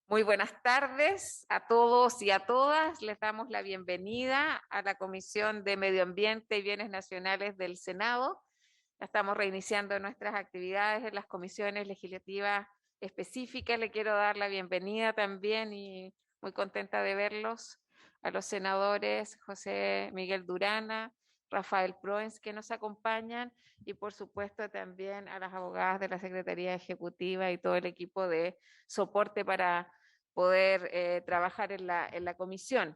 Muy buenas tardes a todos y a todas. Les damos la bienvenida a la Comisión de Medio Ambiente y Bienes Nacionales del Senado. Estamos reiniciando nuestras actividades en las comisiones legislativas específicas. Le quiero dar la bienvenida también y muy contenta de verlos a los senadores José Miguel Durana, Rafael Proens, que nos acompañan, y por supuesto también a las abogadas de la Secretaría Ejecutiva y todo el equipo de soporte para poder trabajar en la comisión.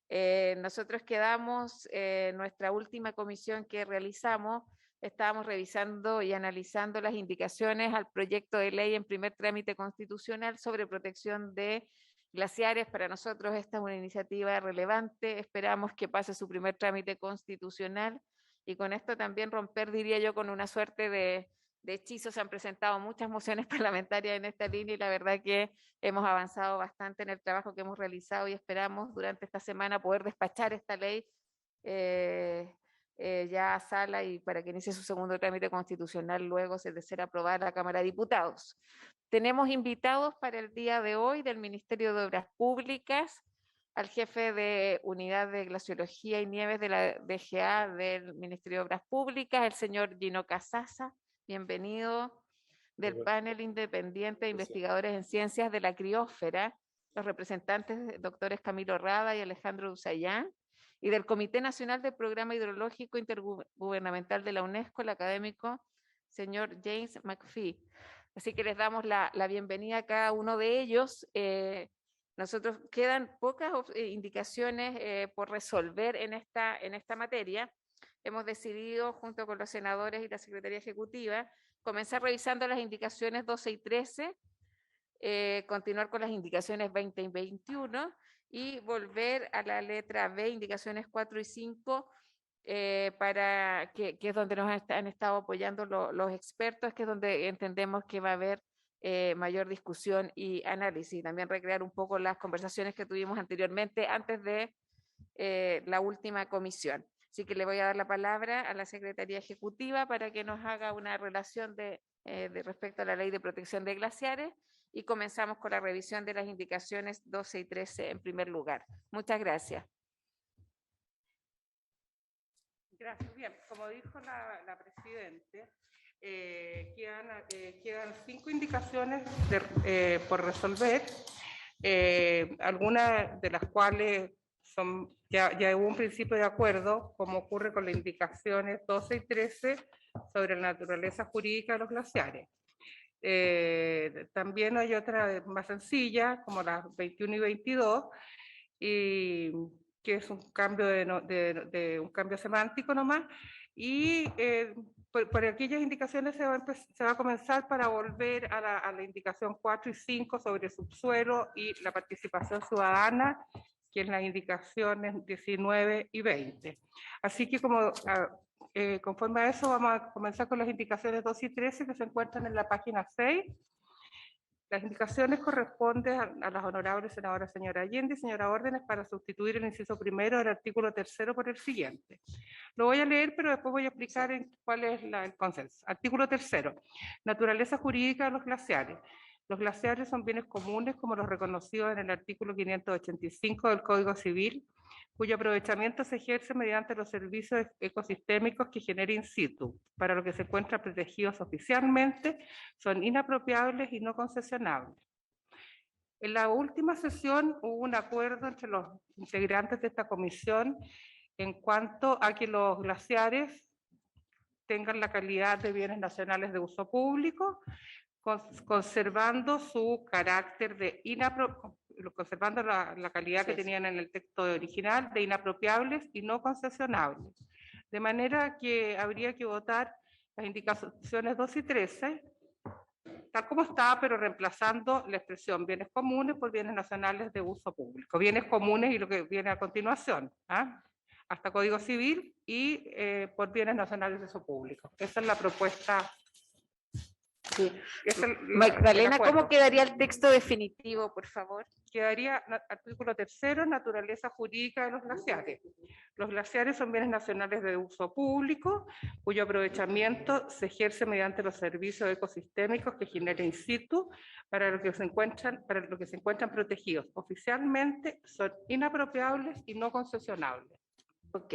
Nosotros quedamos, nuestra última comisión que realizamos, estábamos revisando y analizando las indicaciones al proyecto de ley en primer trámite constitucional sobre protección de glaciares. Para nosotros esta es una iniciativa relevante, esperamos que pase su primer trámite constitucional y con esto también romper, diría yo, con una suerte de hechizo. Se han presentado muchas mociones parlamentarias en esta línea y la verdad que hemos avanzado bastante en el trabajo que hemos realizado y esperamos durante esta semana poder despachar esta ley eh, ya a sala y para que inicie su segundo trámite constitucional luego de ser aprobada en la Cámara de Diputados. Tenemos invitados para el día de hoy del Ministerio de Obras Públicas, al jefe de Unidad de Glaciología y Nieves de la DGA del Ministerio de Obras Públicas, el señor Gino Casasa. Bienvenido. Del panel independiente de investigadores en ciencias de la criósfera, los representantes doctores Camilo Rada y Alejandro Usayán, y del Comité Nacional del Programa Hidrológico Intergubernamental de la UNESCO, el académico señor James McPhee. Así que les damos la bienvenida a cada uno de ellos. Nosotros quedan pocas indicaciones por resolver en esta materia. Hemos decidido, junto con los senadores y la Secretaría Ejecutiva, comenzar revisando las indicaciones 12 y 13, continuar con las indicaciones 20 y 21 y volver a la letra B, indicaciones 4 y 5, para que es donde nos han estado apoyando los expertos, que es donde entendemos que va a haber mayor discusión y análisis. También recrear un poco las conversaciones que tuvimos anteriormente antes de la última comisión. Así que le voy a dar la palabra a la Secretaría Ejecutiva para que nos haga una relación de respecto a la Ley de Protección de Glaciares y comenzamos con la revisión de las indicaciones 12 y 13 en primer lugar. Muchas gracias. Gracias. Bien, como dijo la Presidente, quedan 5 indicaciones por resolver, algunas de las cuales ya hubo un principio de acuerdo, como ocurre con las indicaciones 12 y 13 sobre la naturaleza jurídica de los glaciares. También hay otra más sencilla, como las 21 y 22, y que es un cambio un cambio semántico nomás, y por aquellas indicaciones se va a comenzar para volver a la indicación 4 y 5 sobre subsuelo y la participación ciudadana, que es las indicaciones 19 y 20. Así que conforme a eso vamos a comenzar con las indicaciones 2 y 13 que se encuentran en la página 6. Las indicaciones corresponden a las honorables senadoras señora Allende y señora Órdenes para sustituir el inciso primero del artículo 3 por el siguiente. Lo voy a leer, pero después voy a explicar cuál es el consenso. Artículo 3. Naturaleza jurídica de los glaciares. Los glaciares son bienes comunes como los reconocidos en el artículo 585 del Código Civil, cuyo aprovechamiento se ejerce mediante los servicios ecosistémicos que genera in situ, para lo que se encuentran protegidos oficialmente, son inapropiables y no concesionables. En la última sesión hubo un acuerdo entre los integrantes de esta comisión en cuanto a que los glaciares tengan la calidad de bienes nacionales de uso público, conservando su carácter de conservando la calidad que tenían en el texto original de inapropiables y no concesionables. De manera que habría que votar las indicaciones 2 y 13, tal como está, pero reemplazando la expresión bienes comunes por bienes nacionales de uso público. Bienes comunes y lo que viene a continuación, hasta Código Civil, y por bienes nacionales de uso público. Esa es la propuesta Sí. Magdalena, ¿cómo quedaría el texto definitivo, por favor? Quedaría artículo 3º, naturaleza jurídica de los glaciares. Los glaciares son bienes nacionales de uso público, cuyo aprovechamiento se ejerce mediante los servicios ecosistémicos que genera in situ para lo que se encuentran protegidos. Oficialmente son inapropiables y no concesionables. Ok.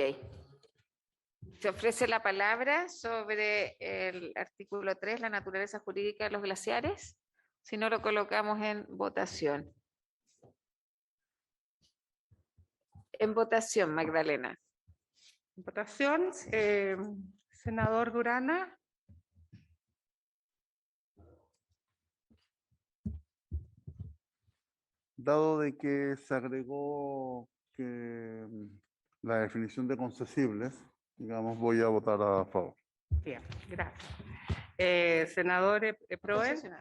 Se ofrece la palabra sobre el artículo 3, la naturaleza jurídica de los glaciares. Si no, lo colocamos en votación. En votación, Magdalena. En votación, senador Durana. Dado de que se agregó que la definición de concesibles, digamos, voy a votar a favor. Bien, gracias. Senador Proen.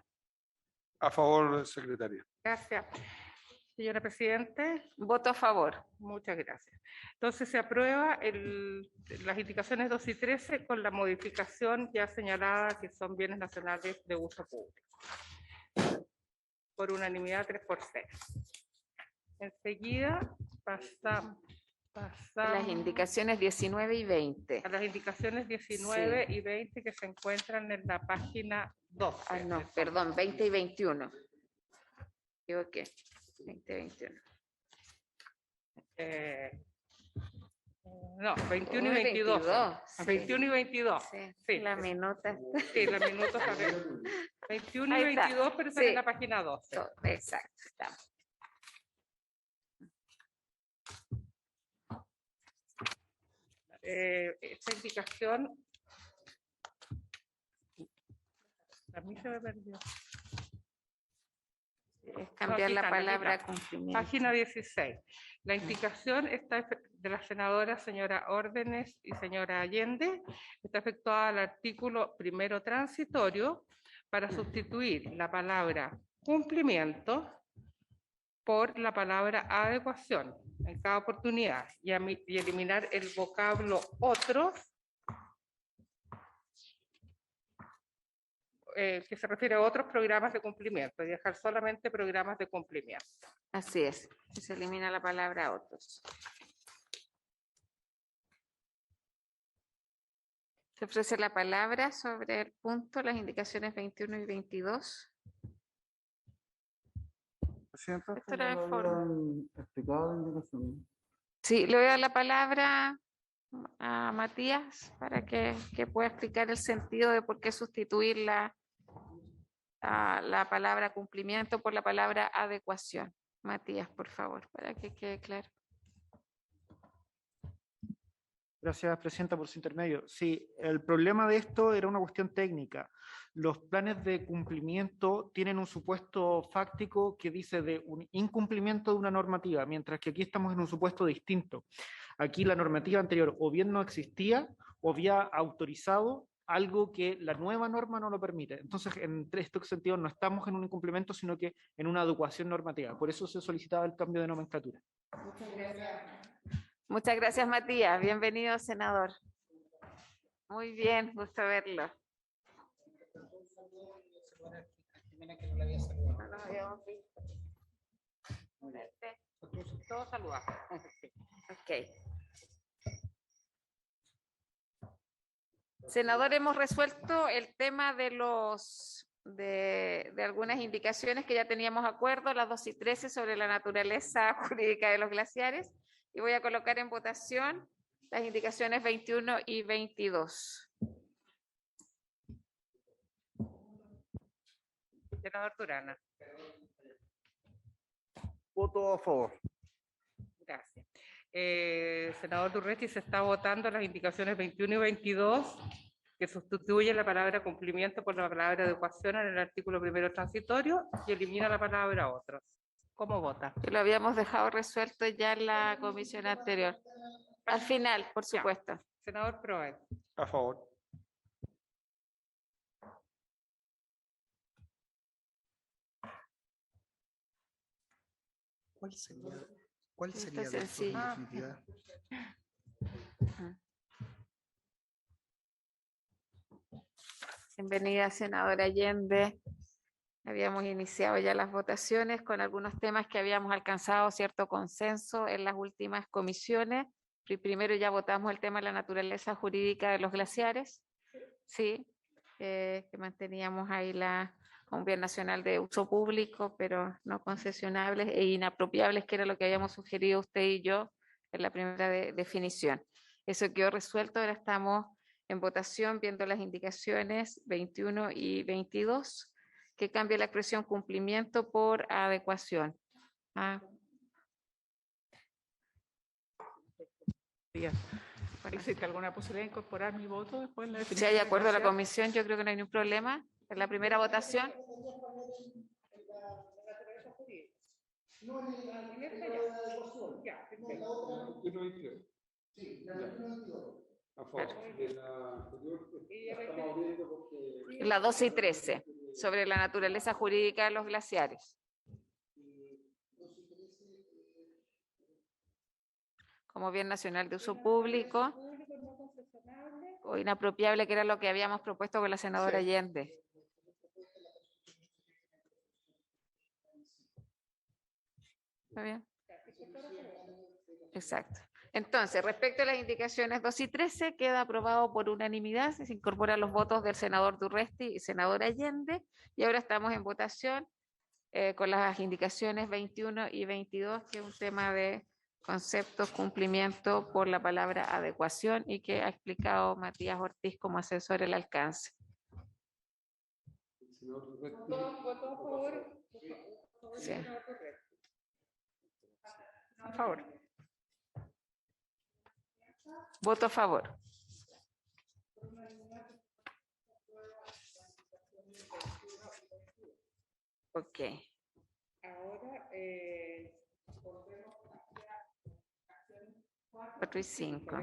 A favor, secretaria. Gracias. Señora Presidente. Voto a favor. Muchas gracias. Entonces se aprueba las indicaciones 2 y 13 con la modificación ya señalada que son bienes nacionales de uso público. Por unanimidad 3-0. Enseguida pasamos Las indicaciones 19 y 20. a las indicaciones 19 y 20 que se encuentran en la página 12. Ah, no, perdón, 20 y 21. Equivoqué. 20 y 21. No, 21 y Uy, 22. 22, sí. 21 y 22. Sí, Sí. la minuta. Sí, la minutos a ver. 21 y Ahí está. 22, pero están Sí. en la página 12. Exacto, estamos. Esta indicación. A mí se me perdió. Es cambiar aquí la están, aquí palabra están. cumplimiento. Página 16. La indicación está de la senadora señora Órdenes y señora Allende. Está efectuada al artículo 1º transitorio para sustituir la palabra cumplimiento por la palabra adecuación en cada oportunidad y eliminar el vocablo otros que se refiere a otros programas de cumplimiento y dejar solamente programas de cumplimiento. Así es. Se elimina la palabra otros. Se ofrece la palabra sobre el punto, las indicaciones 21 y 22. Presidenta, Esto era de forma. explicado la indicación. Sí, le voy a dar la palabra a Matías para que pueda explicar el sentido de por qué sustituir la palabra cumplimiento por la palabra adecuación. Matías, por favor, para que quede claro. Gracias, Presidenta, por su intermedio. Sí, el problema de esto era una cuestión técnica. Los planes de cumplimiento tienen un supuesto fáctico que dice de un incumplimiento de una normativa, mientras que aquí estamos en un supuesto distinto. Aquí la normativa anterior o bien no existía o había autorizado algo que la nueva norma no lo permite. Entonces, en este sentido, no estamos en un incumplimiento, sino que en una adecuación normativa. Por eso se solicitaba el cambio de nomenclatura. Muchas gracias. Muchas gracias, Matías. Bienvenido, senador. Muy bien, gusto verlo. No nos habíamos visto. Todos saludamos. Ok. Senador, hemos resuelto el tema de algunas indicaciones que ya teníamos acuerdo, las 2 y 13 sobre la naturaleza jurídica de los glaciares, y voy a colocar en votación las indicaciones 21 y 22. Senador Durana. Voto a favor. Gracias. Senador Durrechi, se está votando las indicaciones 21 y 22 que sustituye la palabra cumplimiento por la palabra adecuación en el artículo 1º transitorio y elimina la palabra otros. ¿Cómo vota? Que lo habíamos dejado resuelto ya en la comisión anterior. Al final, por supuesto. Senador Proe. A favor. ¿Cuál sería Esto es de sencillo. forma definitiva? Bienvenida, senadora Allende. Habíamos iniciado ya las votaciones con algunos temas que habíamos alcanzado cierto consenso en las últimas comisiones. Primero ya votamos el tema de la naturaleza jurídica de los glaciares, sí, que manteníamos ahí un bien nacional de uso público, pero no concesionables e inapropiables, que era lo que habíamos sugerido usted y yo en la primera definición. Eso quedó resuelto, ahora estamos en votación viendo las indicaciones 21 y 22, que cambia la expresión cumplimiento por adecuación. ¿Existe alguna posibilidad de incorporar mi voto después en la Si definición? hay acuerdo a la glaciar? comisión, yo creo que no hay ningún problema. En la primera votación. No, en esta ya. Ya, perfecto. Sí, a favor de la anterior, estamos abriendo porque... La 12 y 13, sobre la naturaleza jurídica de los glaciares. Como bien nacional de uso público o inapropiable, que era lo que habíamos propuesto con la senadora Sí. Allende. ¿Está bien? Exacto. Entonces, respecto a las indicaciones 2 y 13, queda aprobado por unanimidad, se incorporan los votos del senador Durresti y senadora Allende, y ahora estamos en votación con las indicaciones 21 y 22, que es un tema de conceptos, cumplimiento por la palabra adecuación, y que ha explicado Matías Ortiz como asesor el alcance. ¿Votó a favor? Sí. A favor. Voto a favor. Ok. Ahora, 4 y 5.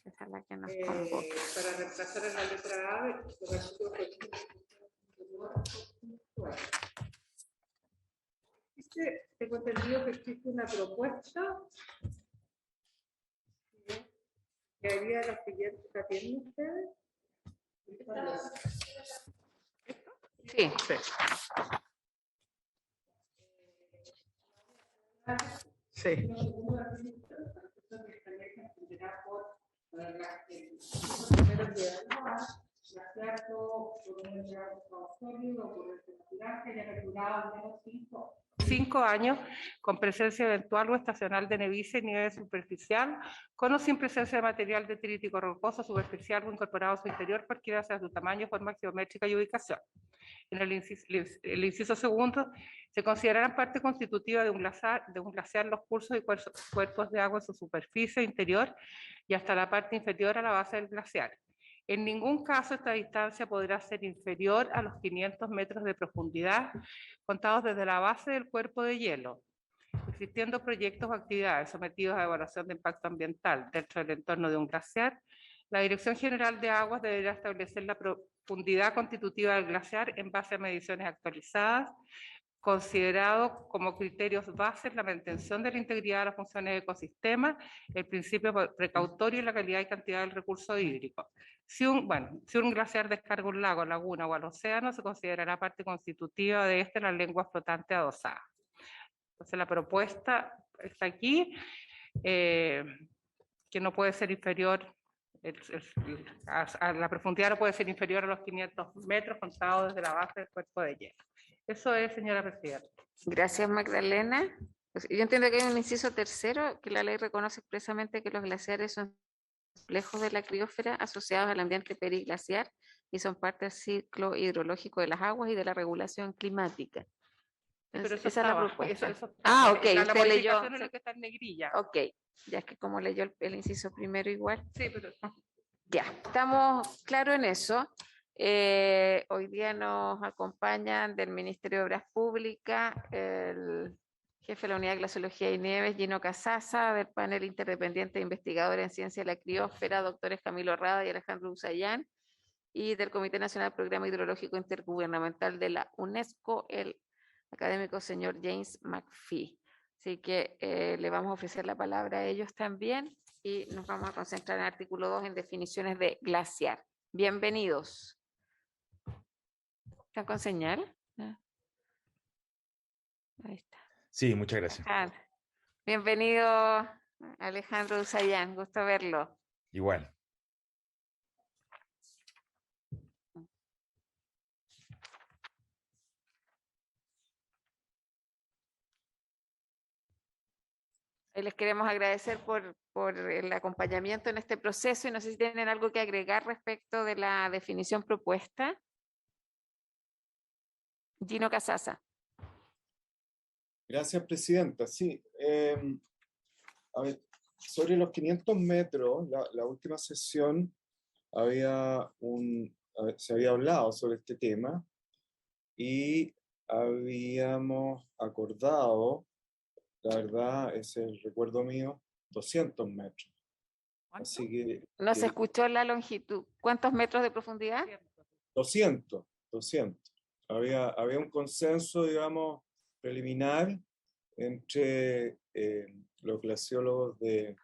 Esa es la que nos convoca. Para reemplazar en la letra A del artículo 4. Tengo entendido que existe una propuesta que haría la siguiente. ¿La tienen ustedes? Sí. Sí. Cinco años con presencia eventual o estacional de neviza y nieve superficial, con o sin presencia de material detrítico rocoso superficial o incorporado a su interior, cualquiera sea su tamaño, forma geométrica y ubicación. En el inciso segundo, se considerarán parte constitutiva de un glaciar los cursos y cuerpos de agua en su superficie interior y hasta la parte inferior a la base del glaciar. En ningún caso esta distancia podrá ser inferior a los 500 metros de profundidad, contados desde la base del cuerpo de hielo, existiendo proyectos o actividades sometidos a evaluación de impacto ambiental dentro del entorno de un glaciar. La Dirección General de Aguas deberá establecer la profundidad constitutiva del glaciar en base a mediciones actualizadas, considerado como criterios bases la mantención de la integridad de las funciones del ecosistema, el principio precautorio y la calidad y cantidad del recurso hídrico. Si un glaciar descarga un lago, laguna o al océano, se considerará parte constitutiva de este la lengua flotante adosada. Entonces la propuesta está aquí, que no puede ser inferior, la profundidad no puede ser inferior a los 500 metros contados desde la base del cuerpo de hielo. Eso es, señora presidenta. Gracias, Magdalena. Pues, yo entiendo que hay un inciso tercero, que la ley reconoce expresamente que los glaciares son complejos de la criósfera asociados al ambiente periglaciar y son parte del ciclo hidrológico de las aguas y de la regulación climática. Pero eso esa es la estaba, propuesta. eso Ok, la usted leyó. modificación es lo que está en negrilla. Ok, ya es que como leyó el inciso primero igual. Sí, pero Ya, estamos claros en eso. Hoy día nos acompañan del Ministerio de Obras Públicas el jefe de la Unidad de Glaciología y Nieves, Gino Casasa, del panel interdependiente de investigadores en ciencia de la criósfera, doctores Camilo Rada y Alejandro Usayán, y del Comité Nacional del Programa Hidrológico Intergubernamental de la UNESCO, el académico señor James McPhee. Así que le vamos a ofrecer la palabra a ellos también y nos vamos a concentrar en el artículo 2 en definiciones de glaciar. Bienvenidos. ¿Están con señal? Ah, ahí está. Sí, muchas gracias. Ajá. Bienvenido, Alejandro Usayan, gusto verlo. Igual. Les queremos agradecer por el acompañamiento en este proceso y no sé si tienen algo que agregar respecto de la definición propuesta. Gino Casasa. Gracias, Presidenta. Sí, a ver, sobre los 500 metros, la última sesión se había hablado sobre este tema y habíamos acordado, la verdad, es el recuerdo mío, 200 metros. Así que No se escuchó la longitud. ¿Cuántos metros de profundidad? 200. Había un consenso, digamos, preliminar entre los glaciólogos del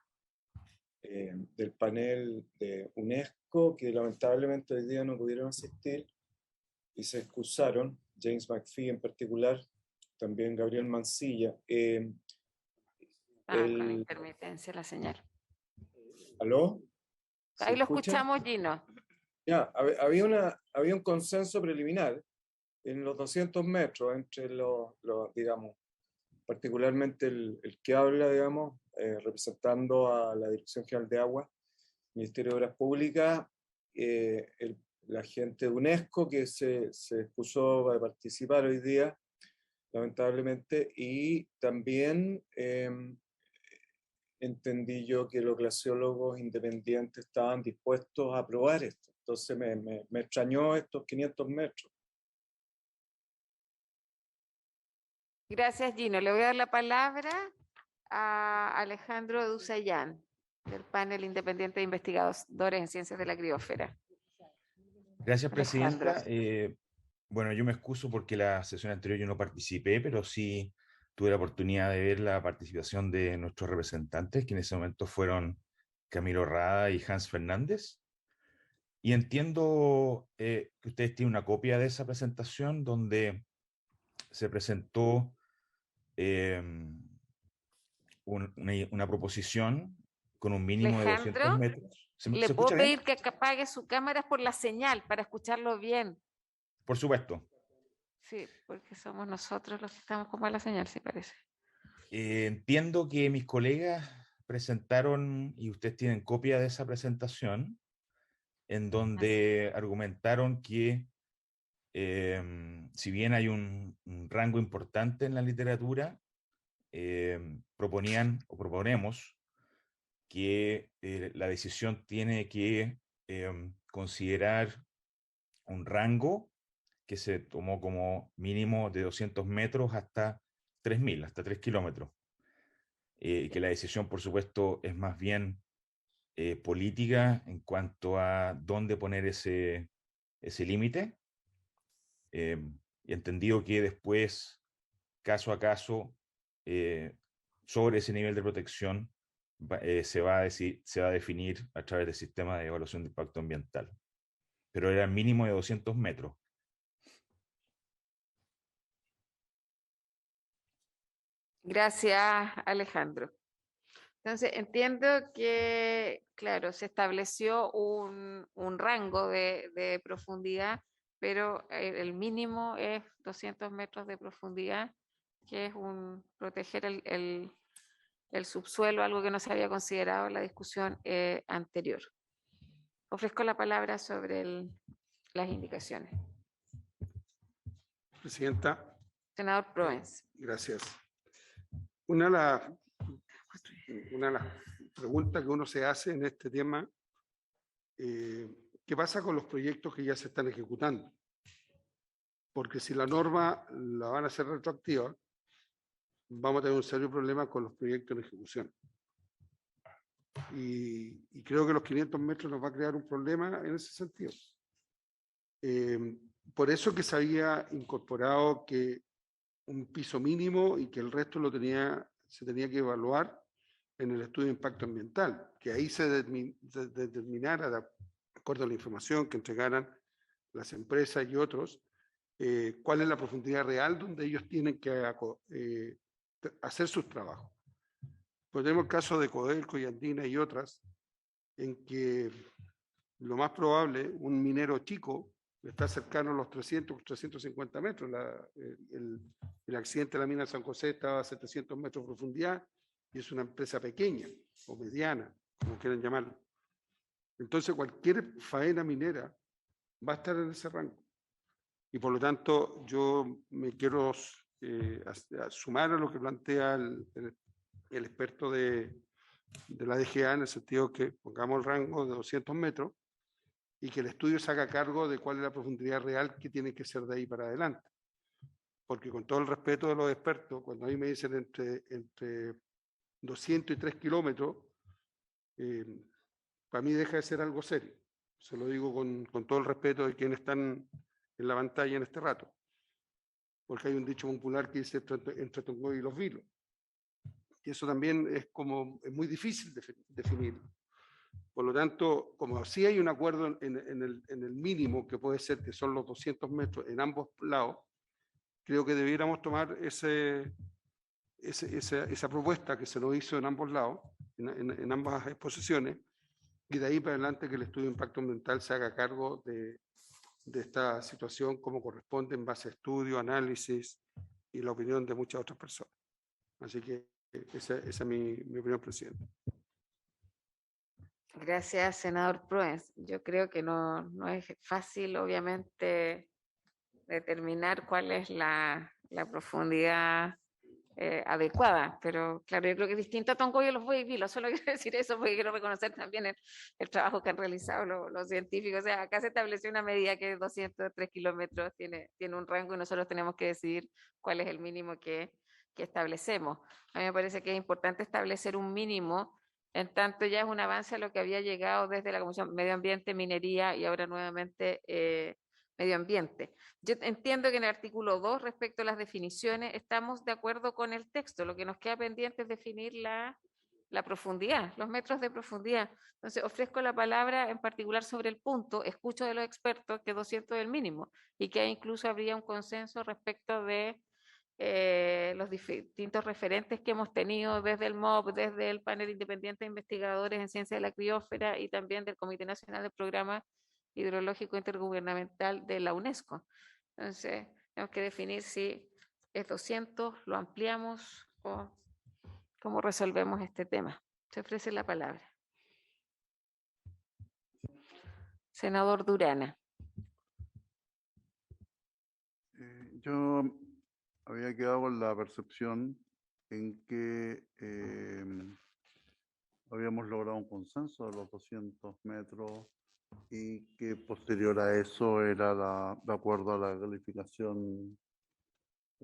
panel de UNESCO, que lamentablemente hoy día no pudieron asistir y se excusaron, James McPhee en particular, también Gabriel Mancilla. Con intermitencia la señal. ¿Aló? ¿Se Ahí lo escucha? escuchamos, Gino. Ya, había un consenso preliminar en los 200 metros entre digamos, particularmente el que habla, digamos, representando a la Dirección General de Agua, Ministerio de Obras Públicas, la gente de UNESCO que se excusó de participar hoy día, lamentablemente, y también entendí yo que los glaciólogos independientes estaban dispuestos a aprobar esto. Entonces me extrañó estos 500 metros. Gracias, Gino. Le voy a dar la palabra a Alejandro Dusayán, del panel independiente de investigadores en ciencias de la criósfera. Gracias, Presidenta. Alejandro. Bueno, yo me excuso porque la sesión anterior yo no participé, pero sí tuve la oportunidad de ver la participación de nuestros representantes, que en ese momento fueron Camilo Rada y Hans Fernández. Y entiendo que ustedes tienen una copia de esa presentación donde se presentó una proposición con un mínimo de 200 Alejandro, metros. ¿Se le escucha puedo bien? pedir que apague su cámara por la señal para escucharlo bien. Por supuesto. Sí, porque somos nosotros los que estamos con mala señal, sí parece. Entiendo que mis colegas presentaron, y ustedes tienen copia de esa presentación, en donde argumentaron que si bien hay un rango importante en la literatura, proponían o proponemos que la decisión tiene que considerar un rango que se tomó como mínimo de 200 metros hasta 3.000, hasta 3 kilómetros. Que la decisión, por supuesto, es más bien política en cuanto a dónde poner ese límite. Y entendido que después, caso a caso, sobre ese nivel de protección, se va a definir a través del sistema de evaluación de impacto ambiental. Pero era mínimo de 200 metros. Gracias, Alejandro. Entonces, entiendo que, claro, se estableció un rango de profundidad, pero el mínimo es 200 metros de profundidad, que es proteger el subsuelo, algo que no se había considerado en la discusión anterior. Ofrezco la palabra sobre las indicaciones. Presidenta. Senador Proens. Gracias. Una de las preguntas que uno se hace en este tema, ¿qué pasa con los proyectos que ya se están ejecutando? Porque si la norma la van a hacer retroactiva, vamos a tener un serio problema con los proyectos en ejecución. Y creo que los 500 metros nos va a crear un problema en ese sentido. Por eso que se había incorporado que un piso mínimo y que el resto se tenía que evaluar en el estudio de impacto ambiental, que ahí se determinara, de acuerdo a la información que entregaran las empresas y otros, cuál es la profundidad real donde ellos tienen que hacer sus trabajos. Pues tenemos el caso de Codelco y Andina y otras, en que lo más probable, un minero chico está cercano a los 300, 350 metros. El accidente de la mina de San José estaba a 700 metros de profundidad y es una empresa pequeña o mediana, como quieran llamarlo. Entonces, cualquier faena minera va a estar en ese rango. Y por lo tanto, yo me quiero sumar a lo que plantea el experto de la DGA, en el sentido que pongamos el rango de 200 metros y que el estudio se haga cargo de cuál es la profundidad real que tiene que ser de ahí para adelante. Porque con todo el respeto de los expertos, cuando a mí me dicen entre 200 y 3 kilómetros, para mí deja de ser algo serio. Se lo digo con todo el respeto de quienes están en la pantalla en este rato. Porque hay un dicho popular que dice entre Tongoy y los Vilos. Y eso también es muy difícil definirlo. Por lo tanto, como sí hay un acuerdo en el mínimo, que puede ser que son los 200 metros en ambos lados, creo que debiéramos tomar esa propuesta que se nos hizo en ambos lados, en ambas exposiciones, y de ahí para adelante que el estudio de impacto ambiental se haga cargo de esta situación como corresponde en base a estudio, análisis y la opinión de muchas otras personas. Así que esa es mi opinión, presidente. Gracias, senador Proens. Yo creo que no es fácil, obviamente, determinar cuál es la profundidad adecuada, pero claro, yo creo que es distinto a Tongoy y los Vilos. Solo quiero decir eso porque quiero reconocer también el trabajo que han realizado los científicos. O sea, acá se estableció una medida que 203 kilómetros tiene un rango y nosotros tenemos que decidir cuál es el mínimo que establecemos. A mí me parece que es importante establecer un mínimo, en tanto ya es un avance a lo que había llegado desde la Comisión Medio Ambiente, Minería y ahora nuevamente Medio Ambiente. Yo entiendo que en el artículo 2, respecto a las definiciones, estamos de acuerdo con el texto. Lo que nos queda pendiente es definir la profundidad, los metros de profundidad. Entonces, ofrezco la palabra en particular sobre el punto. Escucho de los expertos que 200 es el mínimo y que incluso habría un consenso respecto de los distintos referentes que hemos tenido desde el MOB, desde el panel independiente de investigadores en ciencia de la criósfera y también del Comité Nacional del Programa Hidrológico Intergubernamental de la UNESCO. Entonces, tenemos que definir si es 200, lo ampliamos o cómo resolvemos este tema. Se ofrece la palabra. Senador Durana. Yo había quedado con la percepción en que habíamos logrado un consenso de los 200 metros y que posterior a eso era de acuerdo a la calificación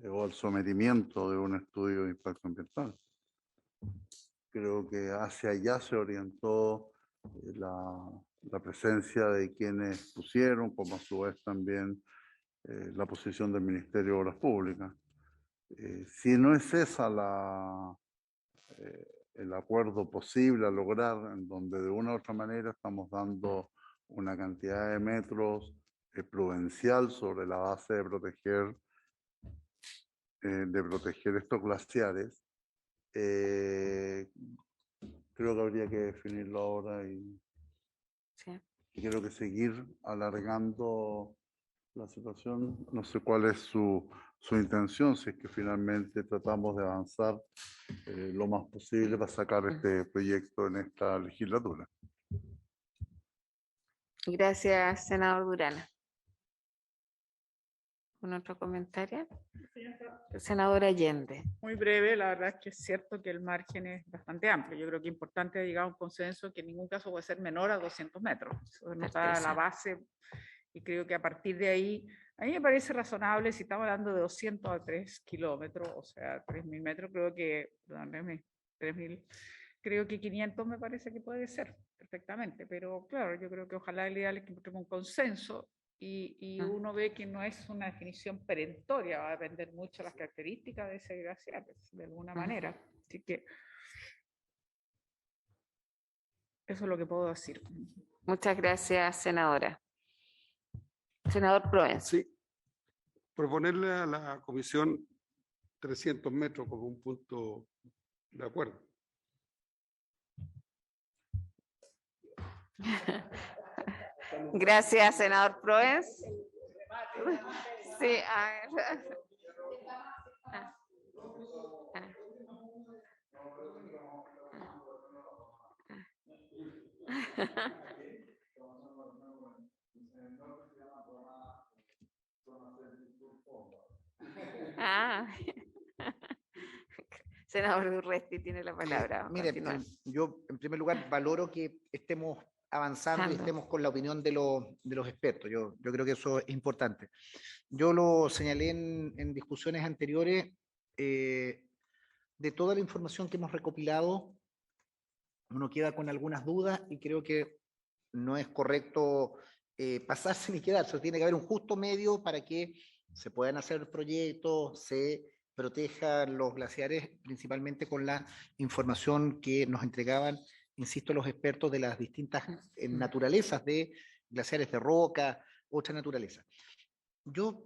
o al sometimiento de un estudio de impacto ambiental. Creo que hacia allá se orientó la presencia de quienes pusieron, como a su vez también la posición del Ministerio de Obras Públicas. Si no es esa el acuerdo posible a lograr, en donde de una u otra manera estamos dando una cantidad de metros prudencial sobre la base de proteger estos glaciares, creo que habría que definirlo ahora y creo que seguir alargando la situación. No sé cuál es su intención, si es que finalmente tratamos de avanzar lo más posible para sacar este proyecto en esta legislatura. Gracias, senador Durana. ¿Un otro comentario? Senador Allende. Muy breve, la verdad es que es cierto que el margen es bastante amplio. Yo creo que es importante llegar a un consenso que en ningún caso puede ser menor a 200 metros. Eso nos da la base y creo que a partir de ahí, a mí me parece razonable si estamos hablando de 200 a 3 kilómetros, o sea, 3.000 metros, creo que, perdón, 3.000, creo que 500 me parece que puede ser perfectamente, pero claro, yo creo que ojalá el ideal es que encontremos un consenso y uno ve que no es una definición perentoria, va a depender mucho de las características de ese glaciar, de alguna manera. Así que eso es lo que puedo decir. Muchas gracias, senadora. Senador Proens. Sí. proponerle a la comisión 300 metros como un punto de acuerdo. Gracias, senador Proens. Sí, a ver. Ah. Senador Durresti tiene la palabra. Mire, yo en primer lugar valoro que estemos avanzando y estemos con la opinión de los expertos. Yo creo que eso es importante. Yo lo señalé en discusiones anteriores, de toda la información que hemos recopilado, uno queda con algunas dudas y creo que no es correcto pasarse ni quedarse. Tiene que haber un justo medio para que se puedan hacer proyectos, se protejan los glaciares, principalmente con la información que nos entregaban, insisto, los expertos de las distintas naturalezas de glaciares de roca, otra naturaleza. Yo,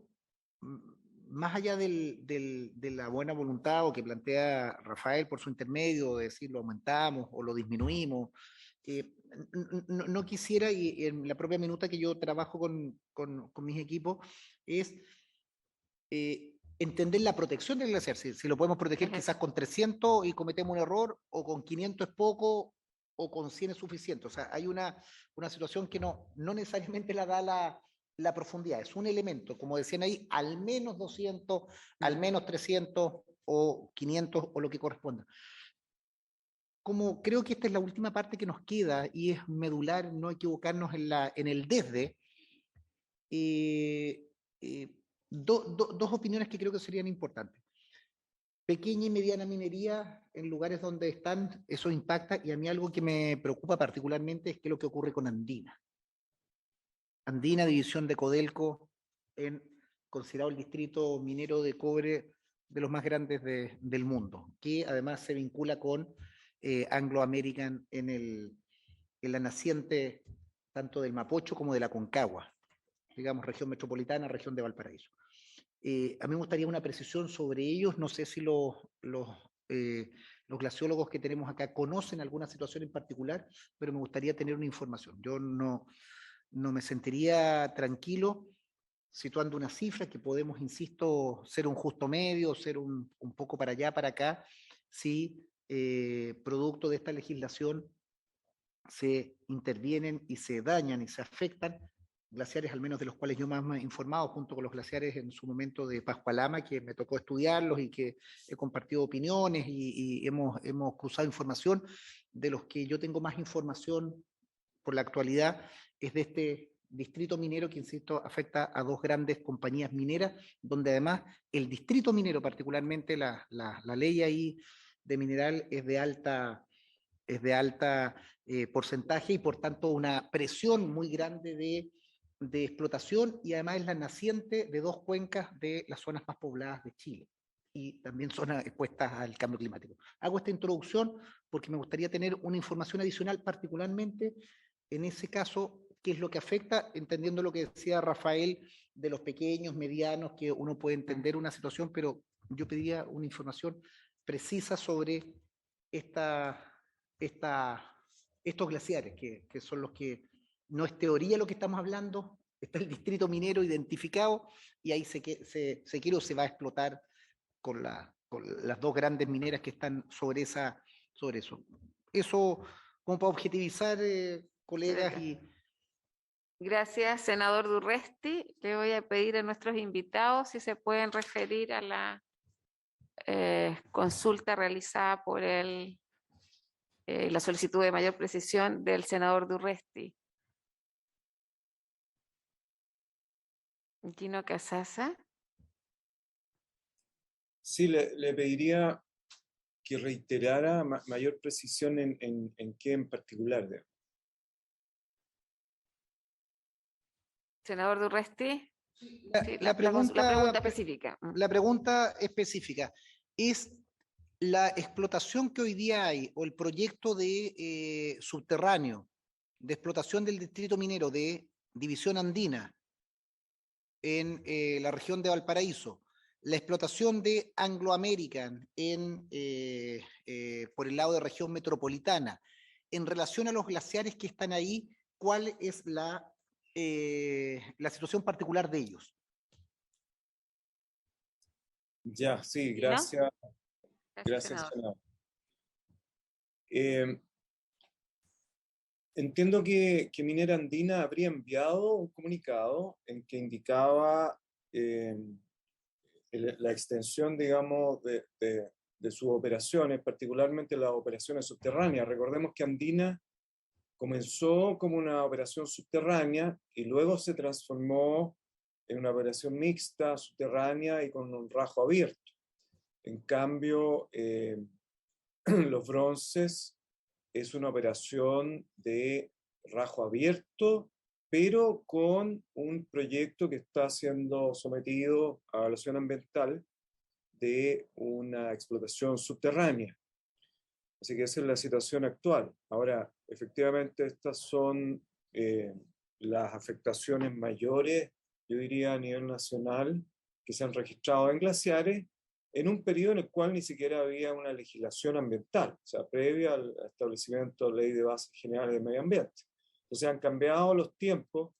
más allá de la buena voluntad o que plantea Rafael por su intermedio, de decir lo aumentamos o lo disminuimos, no quisiera, y en la propia minuta que yo trabajo con mis equipos, es entender la protección del glaciar. Si lo podemos proteger quizás con 300 y cometemos un error, o con 500 es poco, o con 100 es suficiente. O sea, hay una situación que no necesariamente la da la profundidad. Es un elemento, como decían ahí, al menos 200, al menos 300 o 500 o lo que corresponda. Como creo que esta es la última parte que nos queda y es medular no equivocarnos en el desde, dos opiniones que creo que serían importantes. Pequeña y mediana minería en lugares donde están, eso impacta, y a mí algo que me preocupa particularmente es qué es lo que ocurre con Andina. Andina, división de Codelco, considerado el distrito minero de cobre de los más grandes del mundo, que además se vincula con Anglo American en la naciente tanto del Mapocho como de la Concagua, digamos región metropolitana, región de Valparaíso. A mí me gustaría una precisión sobre ellos. No sé si los glaciólogos que tenemos acá conocen alguna situación en particular, pero me gustaría tener una información. Yo no me sentiría tranquilo situando una cifra que podemos, insisto, ser un justo medio, ser un poco para allá, para acá, si producto de esta legislación se intervienen y se dañan y se afectan glaciares, al menos de los cuales yo más me he informado, junto con los glaciares en su momento de Pascualama, que me tocó estudiarlos y que he compartido opiniones y hemos cruzado información. De los que yo tengo más información por la actualidad es de este distrito minero que, insisto, afecta a dos grandes compañías mineras, donde además el distrito minero, particularmente la ley ahí de mineral, es de alta porcentaje y por tanto una presión muy grande de explotación, y además es la naciente de dos cuencas de las zonas más pobladas de Chile y también zonas expuestas al cambio climático. Hago esta introducción porque me gustaría tener una información adicional, particularmente en ese caso, qué es lo que afecta, entendiendo lo que decía Rafael de los pequeños, medianos, que uno puede entender una situación, pero yo pediría una información precisa sobre estos glaciares, que son los que no es teoría lo que estamos hablando. Está el distrito minero identificado y ahí se quiere o se va a explotar con las dos grandes mineras que están sobre eso. Eso como para objetivizar, colegas. Gracias, senador Durresti. Le voy a pedir a nuestros invitados si se pueden referir a la consulta realizada por la solicitud de mayor precisión del senador Durresti. Gino Casasa. Sí, le pediría que reiterara mayor precisión en qué en particular. Senador Durresti. La pregunta específica. La pregunta específica es la explotación que hoy día hay, o el proyecto de subterráneo de explotación del distrito minero de División Andina, en la región de Valparaíso, la explotación de Anglo American por el lado de región metropolitana, en relación a los glaciares que están ahí, ¿cuál es la situación particular de ellos? Ya, sí, ¿Sí, no? gracias, Senador. senador. Entiendo que Minera Andina habría enviado un comunicado en que indicaba la extensión, digamos, de sus operaciones, particularmente las operaciones subterráneas. Recordemos que Andina comenzó como una operación subterránea y luego se transformó en una operación mixta, subterránea y con un rajo abierto. En cambio, los bronces es una operación de rajo abierto, pero con un proyecto que está siendo sometido a evaluación ambiental de una explotación subterránea. Así que esa es la situación actual. Ahora, efectivamente, estas son las afectaciones mayores, yo diría a nivel nacional, que se han registrado en glaciares en un periodo en el cual ni siquiera había una legislación ambiental, o sea, previa al establecimiento de la Ley de Bases Generales de Medio Ambiente. Entonces han cambiado los tiempos,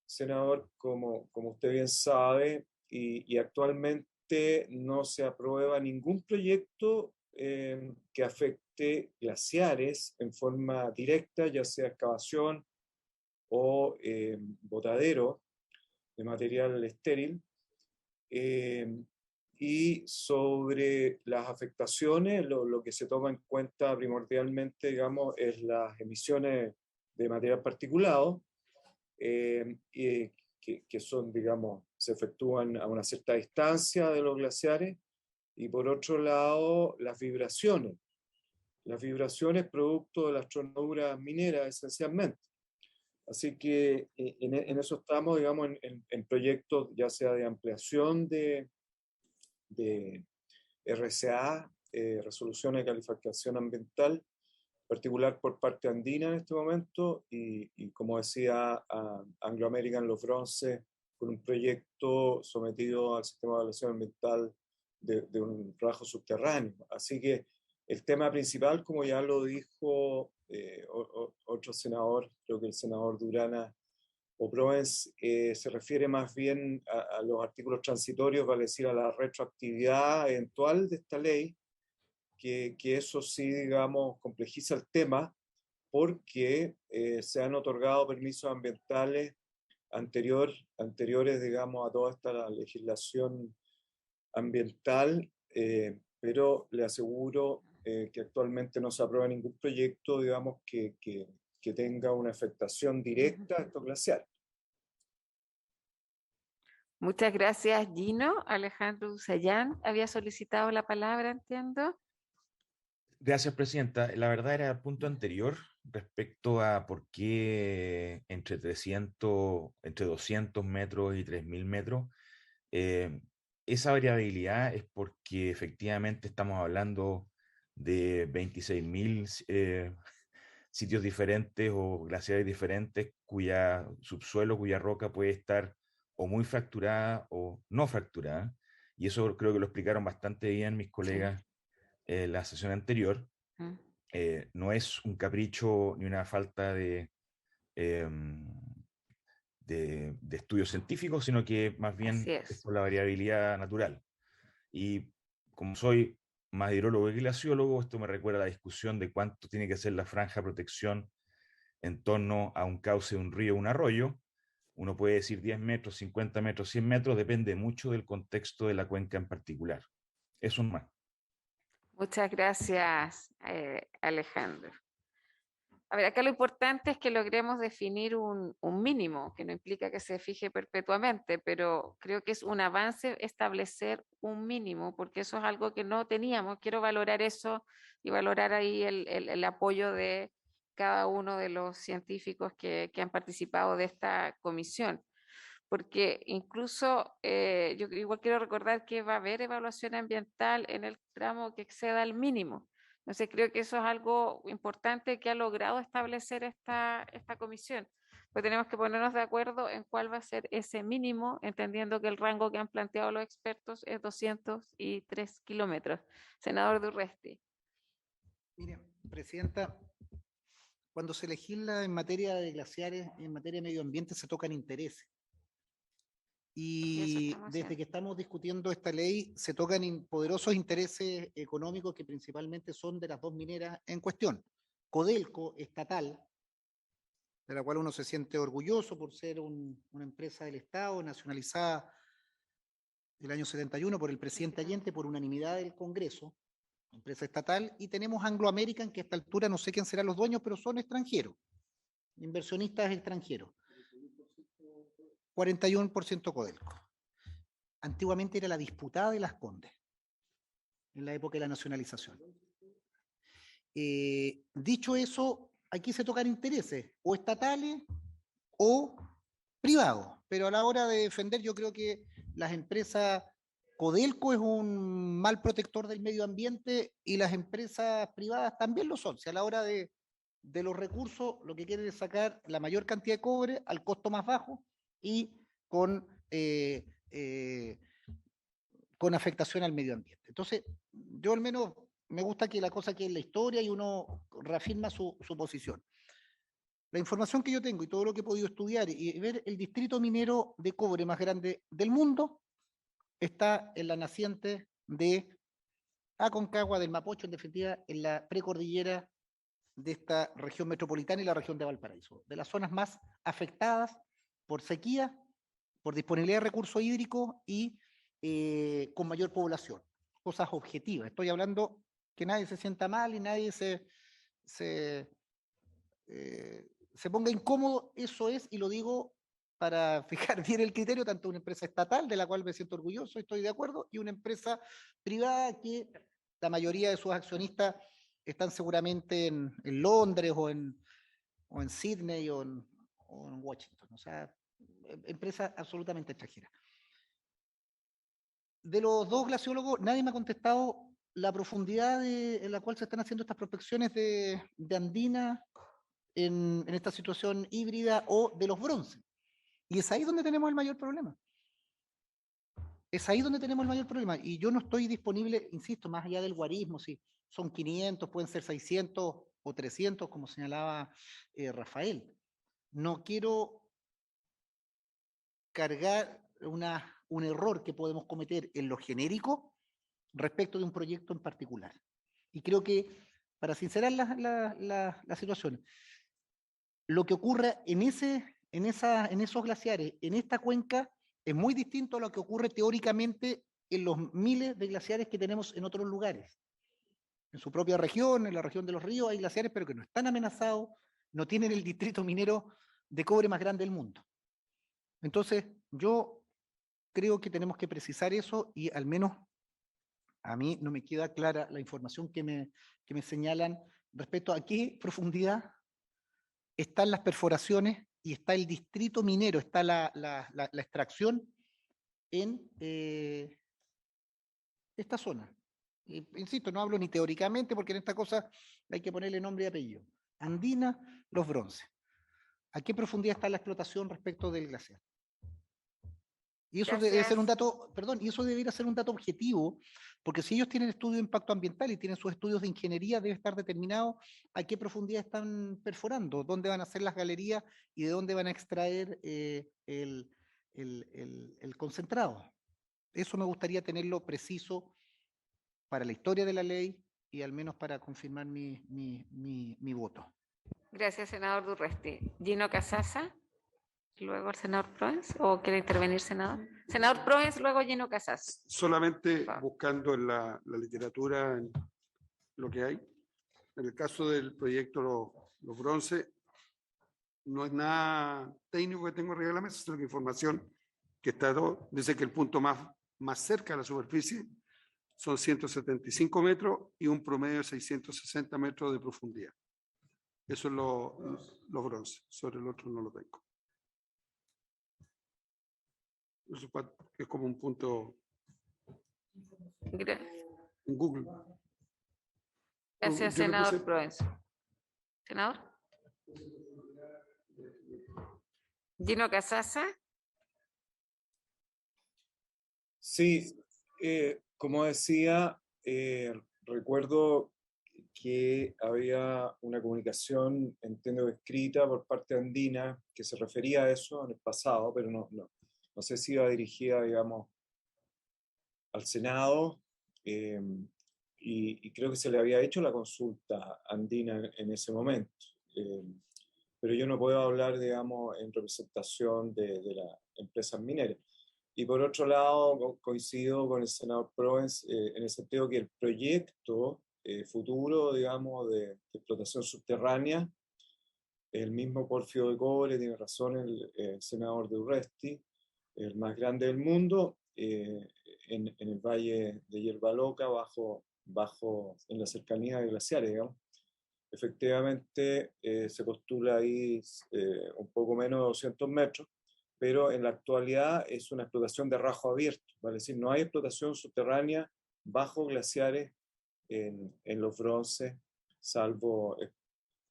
senador, como usted bien sabe, y actualmente no se aprueba ningún proyecto que afecte glaciares en forma directa, ya sea excavación o botadero de material estéril. Y sobre las afectaciones, lo que se toma en cuenta primordialmente, digamos, es las emisiones de material particulado, que son, digamos, se efectúan a una cierta distancia de los glaciares, y por otro lado, las vibraciones producto de las tronaduras mineras esencialmente. Así que en eso estamos, digamos, en proyectos ya sea de ampliación de RCA, resoluciones de calificación ambiental, particular por parte andina en este momento, y como decía Anglo American, los bronces, con un proyecto sometido al sistema de evaluación ambiental de un rajo subterráneo. Así que el tema principal, como ya lo dijo otro senador, creo que el senador Durana o Proens, se refiere más bien a los artículos transitorios, vale decir, a la retroactividad eventual de esta ley, que eso sí, digamos, complejiza el tema, porque se han otorgado permisos ambientales anteriores, digamos, a toda esta legislación ambiental, pero le aseguro que actualmente no se aprueba ningún proyecto, digamos, que tenga una afectación directa a estos glaciares. Muchas gracias, Gino. Alejandro Usayan había solicitado la palabra, entiendo. Gracias, presidenta. La verdad era el punto anterior respecto a por qué entre 200 metros y 3.000 metros. Esa variabilidad es porque efectivamente estamos hablando de 26.000 sitios diferentes o glaciares diferentes cuya subsuelo, cuya roca puede estar o muy fracturada o no fracturada. Y eso creo que lo explicaron bastante bien mis colegas en la sesión anterior. No es un capricho ni una falta de estudios científicos, sino que más bien es por la variabilidad natural. Y como soy más hidrólogo que glaciólogo, esto me recuerda a la discusión de cuánto tiene que ser la franja de protección en torno a un cauce de un río o un arroyo. Uno puede decir 10 metros, 50 metros, 100 metros, depende mucho del contexto de la cuenca en particular. Eso es más. Muchas gracias, Alejandro. A ver, acá lo importante es que logremos definir un mínimo, que no implica que se fije perpetuamente, pero creo que es un avance establecer un mínimo, porque eso es algo que no teníamos. Quiero valorar eso y valorar ahí el apoyo de cada uno de los científicos que han participado de esta comisión. Porque incluso yo igual quiero recordar que va a haber evaluación ambiental en el tramo que exceda el mínimo. Entonces creo que eso es algo importante que ha logrado establecer esta comisión. Pues tenemos que ponernos de acuerdo en cuál va a ser ese mínimo, entendiendo que el rango que han planteado los expertos es 203 kilómetros. Senador Durresti. Mire, Presidenta, cuando se legisla en materia de glaciares, en materia de medio ambiente, se tocan intereses. Y desde que estamos discutiendo esta ley, se tocan poderosos intereses económicos que principalmente son de las dos mineras en cuestión. Codelco, estatal, de la cual uno se siente orgulloso por ser una empresa del Estado, nacionalizada el año 71 por el presidente Allende por unanimidad del Congreso, empresa estatal, y tenemos Anglo American, que a esta altura no sé quién serán los dueños, pero son extranjeros, inversionistas extranjeros. 41% Codelco. Antiguamente era la disputada de Las Condes, en la época de la nacionalización. Dicho eso, aquí se tocan intereses, o estatales o privados, pero a la hora de defender yo creo que las empresas, Codelco es un mal protector del medio ambiente y las empresas privadas también lo son. Si a la hora de los recursos lo que quieren es sacar la mayor cantidad de cobre al costo más bajo y con afectación al medio ambiente. Entonces, yo al menos me gusta que la cosa quede en la historia y uno reafirma su posición. La información que yo tengo y todo lo que he podido estudiar y ver, el distrito minero de cobre más grande del mundo está en la naciente de Aconcagua, del Mapocho, en definitiva, en la precordillera de esta región metropolitana y la región de Valparaíso, de las zonas más afectadas por sequía, por disponibilidad de recursos hídricos y con mayor población. Cosas objetivas. Estoy hablando que nadie se sienta mal y nadie se ponga incómodo. Eso es, y lo digo para fijar bien el criterio, tanto una empresa estatal, de la cual me siento orgulloso, estoy de acuerdo, y una empresa privada que la mayoría de sus accionistas están seguramente en Londres o en Sydney o en Washington. O sea, empresa absolutamente extranjera. De los dos glaciólogos, nadie me ha contestado la profundidad en la cual se están haciendo estas prospecciones de andina en esta situación híbrida o de los bronces. Y es ahí donde tenemos el mayor problema. Es ahí donde tenemos el mayor problema. Y yo no estoy disponible, insisto, más allá del guarismo, si son 500, pueden ser 600 o 300, como señalaba Rafael. No quiero cargar un error que podemos cometer en lo genérico respecto de un proyecto en particular. Y creo que, para sincerar la situación, lo que ocurre en esos glaciares, en esta cuenca, es muy distinto a lo que ocurre teóricamente en los miles de glaciares que tenemos en otros lugares. En su propia región, en la región de los ríos, hay glaciares, pero que no están amenazados, no tienen el distrito minero de cobre más grande del mundo. Entonces, yo creo que tenemos que precisar eso y al menos a mí no me queda clara la información que me señalan respecto a qué profundidad están las perforaciones y está el distrito minero, está la extracción en esta zona. Insisto, no hablo ni teóricamente porque en esta cosa hay que ponerle nombre y apellido. Andina, los bronces. ¿A qué profundidad está la explotación respecto del glaciar? Y eso debe ser un dato, perdón, y eso debería ser un dato objetivo, porque si ellos tienen estudio de impacto ambiental y tienen sus estudios de ingeniería, debe estar determinado a qué profundidad están perforando, dónde van a hacer las galerías y de dónde van a extraer el concentrado. Eso me gustaría tenerlo preciso para la historia de la ley y al menos para confirmar mi voto. Gracias, senador Durresti. Gino Casasa. Luego el senador Proens, ¿o quiere intervenir, senador? Senador Proens, luego Gino Casas. Solamente buscando en la literatura en lo que hay. En el caso del proyecto Los Bronces, no es nada técnico que tengo arriba de la mesa, sino que información que está, dice que el punto más cerca a la superficie son 175 metros y un promedio de 660 metros de profundidad. Eso es los bronces, sobre el otro no lo tengo. Eso es como un punto en Google. Gracias, senador Proens. ¿Senador? Gino Casasa. Sí, como decía, recuerdo que había una comunicación, entiendo, escrita por parte de Andina que se refería a eso en el pasado, pero no sé si iba dirigida, digamos, al Senado, y creo que se le había hecho la consulta andina en ese momento. Pero yo no puedo hablar, digamos, en representación de las empresas mineras. Y por otro lado, coincido con el senador Proens en el sentido que el proyecto futuro, digamos, de explotación subterránea, el mismo Porfido de Cobre, tiene razón el senador de Urresti, el más grande del mundo, en el valle de Hierba Loca, en la cercanía de glaciares, digamos. Efectivamente, se postula ahí un poco menos de 200 metros, pero en la actualidad es una explotación de rajo abierto, ¿vale? Es decir, no hay explotación subterránea bajo glaciares en los bronces, salvo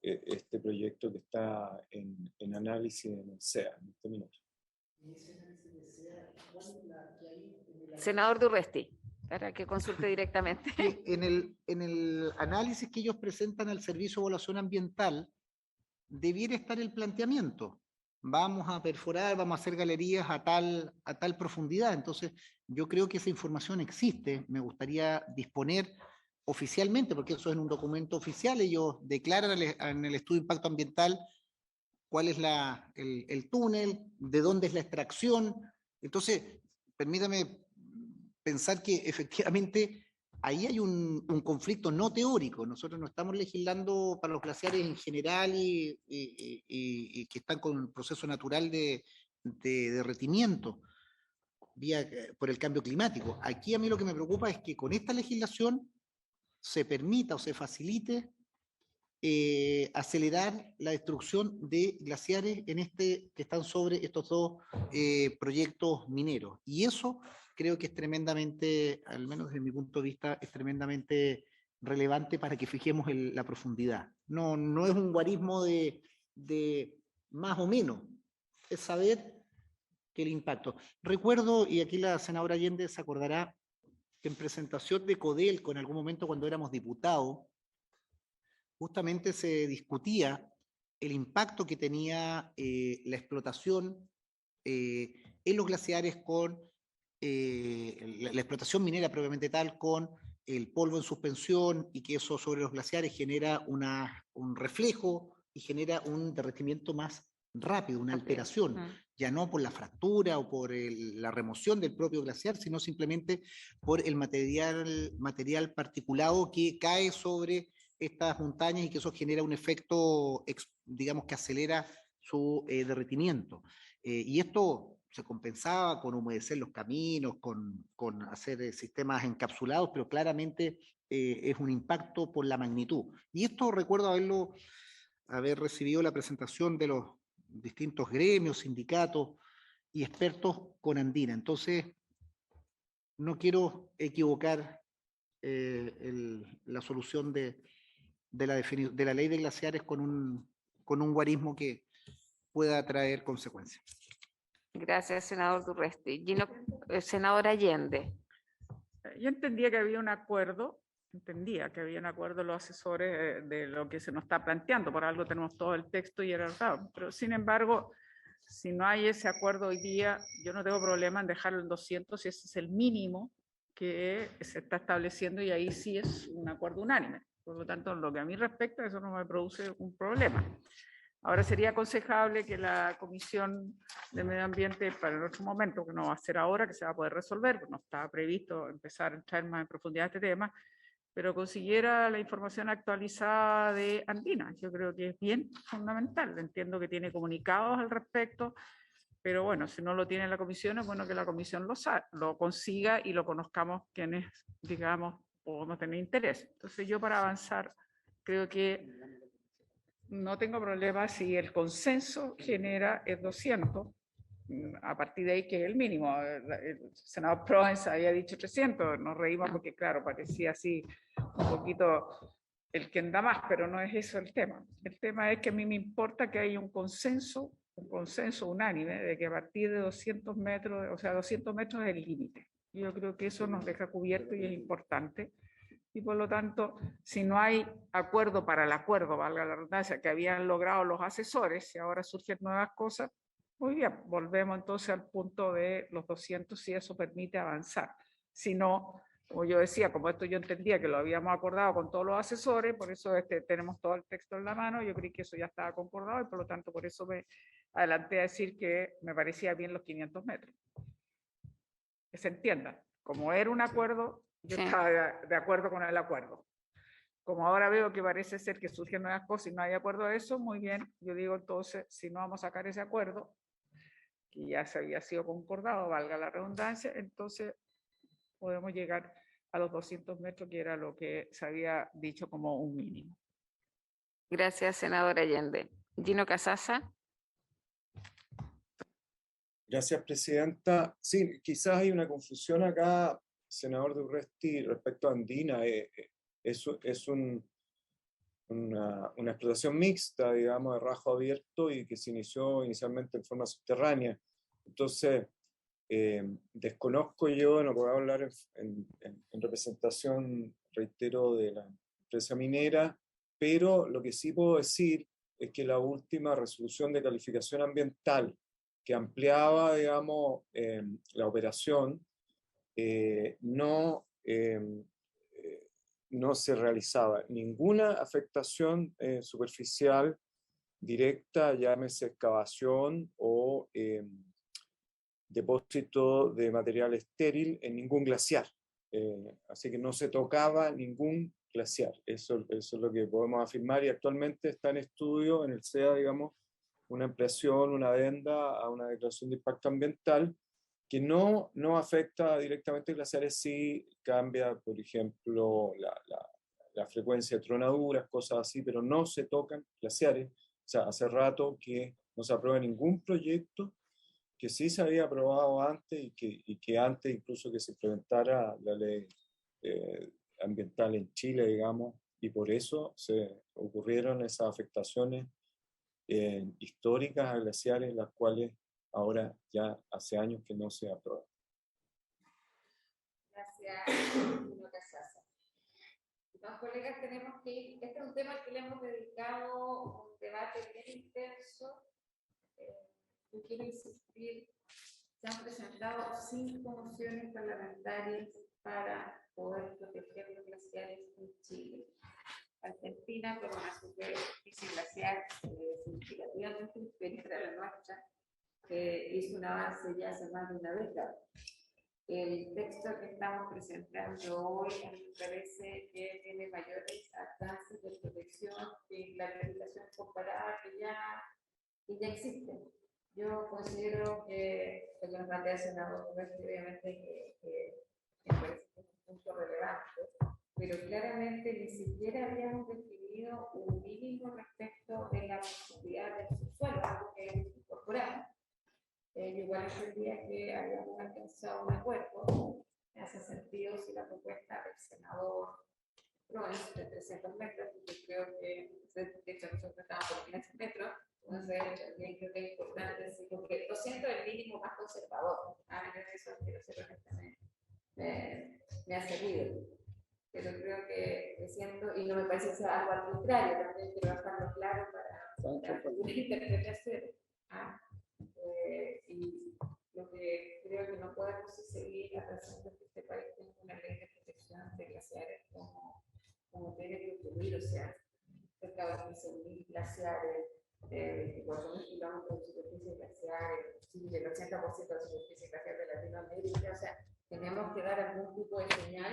este proyecto que está en análisis en el SEA en este minuto. Senador Durresti, para que consulte directamente. En el análisis que ellos presentan al Servicio de Evaluación Ambiental, debiera estar el planteamiento. Vamos a perforar, vamos a hacer galerías a tal profundidad. Entonces, yo creo que esa información existe. Me gustaría disponer oficialmente, porque eso es en un documento oficial, ellos declaran en el estudio de impacto ambiental cuál es el túnel, de dónde es la extracción. Entonces, permítame pensar que efectivamente ahí hay un conflicto no teórico. Nosotros no estamos legislando para los glaciares en general y que están con un proceso natural de derretimiento por el cambio climático. Aquí a mí lo que me preocupa es que con esta legislación se permita o se facilite acelerar la destrucción de glaciares que están sobre estos dos proyectos mineros. Y eso creo que es tremendamente, al menos desde mi punto de vista, es tremendamente relevante para que fijemos la profundidad. No es un guarismo de más o menos, es saber que el impacto. Recuerdo, y aquí la senadora Allende se acordará, que en presentación de Codelco, en algún momento cuando éramos diputados, justamente se discutía el impacto que tenía la explotación en los glaciares con la explotación minera propiamente tal, con el polvo en suspensión, y que eso sobre los glaciares genera un reflejo y genera un derretimiento más rápido, una alteración, ya no por la fractura o por la remoción del propio glaciar, sino simplemente por el material particulado que cae sobre estas montañas y que eso genera un efecto, digamos, que acelera su derretimiento. Y esto se compensaba con humedecer los caminos, con hacer sistemas encapsulados, pero claramente es un impacto por la magnitud. Y esto recuerdo haber recibido la presentación de los distintos gremios, sindicatos y expertos con Andina. Entonces, no quiero equivocar la solución de la ley de glaciares con un guarismo que pueda traer consecuencias. Gracias, senador Durresti. Senador Allende. Yo entendía que había un acuerdo los asesores de lo que se nos está planteando, por algo tenemos todo el texto y pero sin embargo, si no hay ese acuerdo hoy día, yo no tengo problema en dejarlo en 200 si ese es el mínimo que se está estableciendo, y ahí sí es un acuerdo unánime. Por lo tanto, en lo que a mí respecta, eso no me produce un problema. Ahora sería aconsejable que la Comisión de Medio Ambiente, para en otro momento, que no va a ser ahora, que se va a poder resolver, porque no está previsto empezar a entrar más en profundidad en este tema, pero consiguiera la información actualizada de Andina. Yo creo que es bien fundamental. Entiendo que tiene comunicados al respecto, pero bueno, si no lo tiene la Comisión, es bueno que la Comisión lo consiga y lo conozcamos quienes, digamos, podemos tener interés. Entonces yo, para avanzar, creo que no tengo problema si el consenso genera el 200, a partir de ahí, que es el mínimo. El senador Proens había dicho 300, nos reímos porque, claro, parecía así un poquito el que da más, pero no es eso el tema. El tema es que a mí me importa que haya un consenso un consenso unánime de que a partir de 200 metros, o sea, 200 metros es el límite. Yo creo que eso nos deja cubierto y es importante. Y por lo tanto, si no hay acuerdo para el acuerdo, valga la redundancia, que habían logrado los asesores y ahora surgen nuevas cosas, muy bien, volvemos entonces al punto de los 200 si eso permite avanzar. Si no, como yo decía, como esto yo entendía que lo habíamos acordado con todos los asesores, por eso tenemos todo el texto en la mano, yo creí que eso ya estaba concordado y por lo tanto por eso me adelanté a decir que me parecía bien los 500 metros. Que se entienda, como era un acuerdo, yo estaba de acuerdo con el acuerdo. Como ahora veo que parece ser que surgen nuevas cosas y no hay acuerdo a eso, muy bien, yo digo entonces, si no vamos a sacar ese acuerdo, que ya se había sido concordado, valga la redundancia, entonces podemos llegar a los 200 metros, que era lo que se había dicho como un mínimo. Gracias, senadora Allende. Gino Casasa. Gracias, presidenta. Sí, quizás hay una confusión acá, senador de Urresti, respecto a Andina. Es una explotación mixta, digamos, de rajo abierto y que se inició inicialmente en forma subterránea. Entonces, desconozco yo, no puedo hablar en representación, reitero, de la empresa minera, pero lo que sí puedo decir es que la última resolución de calificación ambiental que ampliaba, digamos, la operación, no se realizaba ninguna afectación superficial directa, llámese excavación o depósito de material estéril en ningún glaciar. Así que no se tocaba ningún glaciar. Eso es lo que podemos afirmar y actualmente está en estudio en el SEA, digamos, una ampliación, una adenda a una declaración de impacto ambiental que no afecta directamente glaciares, sí cambia, por ejemplo, la frecuencia de tronaduras, cosas así, pero no se tocan glaciares. O sea, hace rato que no se aprueba ningún proyecto que sí se había aprobado antes y que antes incluso que se implementara la ley ambiental en Chile, digamos, y por eso se ocurrieron esas afectaciones históricas a glaciares, las cuales ahora ya hace años que no se aprueban. Gracias, Gino Casasa. Los colegas, tenemos que ir. Este es un tema al que le hemos dedicado un debate bien intenso. Yo quiero insistir, se han presentado 5 mociones parlamentarias para poder proteger los glaciares en Chile. Argentina, con una superficie glaciar significativamente inferior a la nuestra, hizo un avance ya hace más de una década. El texto que estamos presentando hoy a mí me parece que tiene mayores alcances de protección que la legislación comparada que ya existe. Yo considero que lo que nos plantea el senador, obviamente que me parece que es un punto relevante, pero claramente ni siquiera habíamos definido un mínimo respecto de la posibilidad del subsuelo, algo que hemos incorporado. Igual entendía que habíamos alcanzado un acuerdo, me hace sentido si la propuesta del senador Roens de 300 metros, porque creo que, de hecho, nosotros estamos por 500 metros, entonces también creo que es importante decir, porque 200 es el mínimo más conservador, eso quiero ser honestamente, me ha servido, pero creo que 300, y no me parece que sea algo arbitrario, también quiero dejarlo claro para una interpretación. Y lo que creo que no podemos es seguir atrasando que este país tenga una ley de protección de glaciares como tiene que ocurrir, o sea, cerca de 15.000 glaciares, 24.000 kilómetros de superficie glaciares, Chile, el 80% de la superficie glaciar de Latinoamérica, o sea, tenemos que dar algún tipo de señal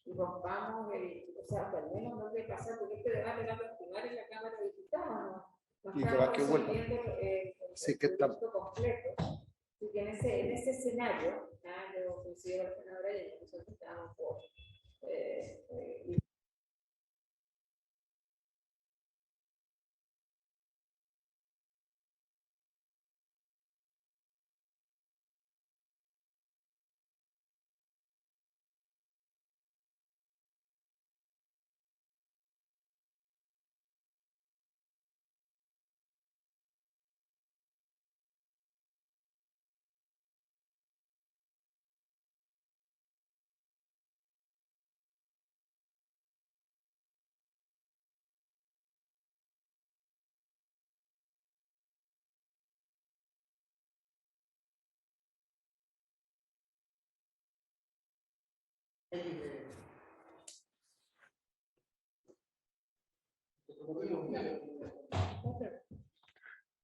y rompamos o sea, que al menos no debe pasar, porque este debate va a continuar en la Cámara de Diputados, ¿no? Y que va que vuelva. Sí, que está completo. Y que en ese escenario, yo considero que la senadora y nosotros estamos por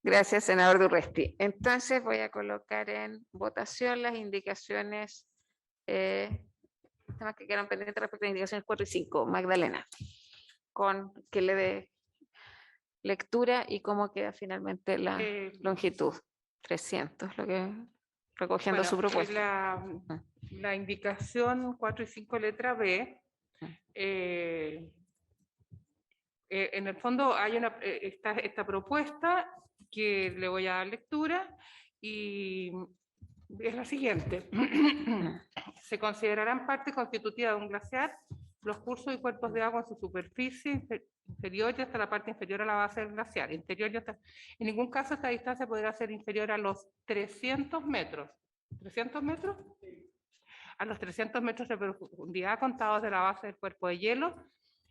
Gracias, senador Durresti. Entonces voy a colocar en votación las indicaciones temas que quedan pendientes respecto a las indicaciones 4 y 5. Magdalena, con que le dé lectura y cómo queda finalmente la longitud. 300, lo que recogiendo su propuesta. La indicación 4 y 5 letra B, en el fondo hay esta propuesta que le voy a dar lectura y es la siguiente. Se considerarán parte constitutiva de un glaciar los cursos y cuerpos de agua en su superficie inferior y hasta la parte inferior a la base del glaciar. Interior y hasta, en ningún caso esta distancia podrá ser inferior a los 300 metros. ¿300 metros? A los 300 metros de profundidad contados de la base del cuerpo de hielo,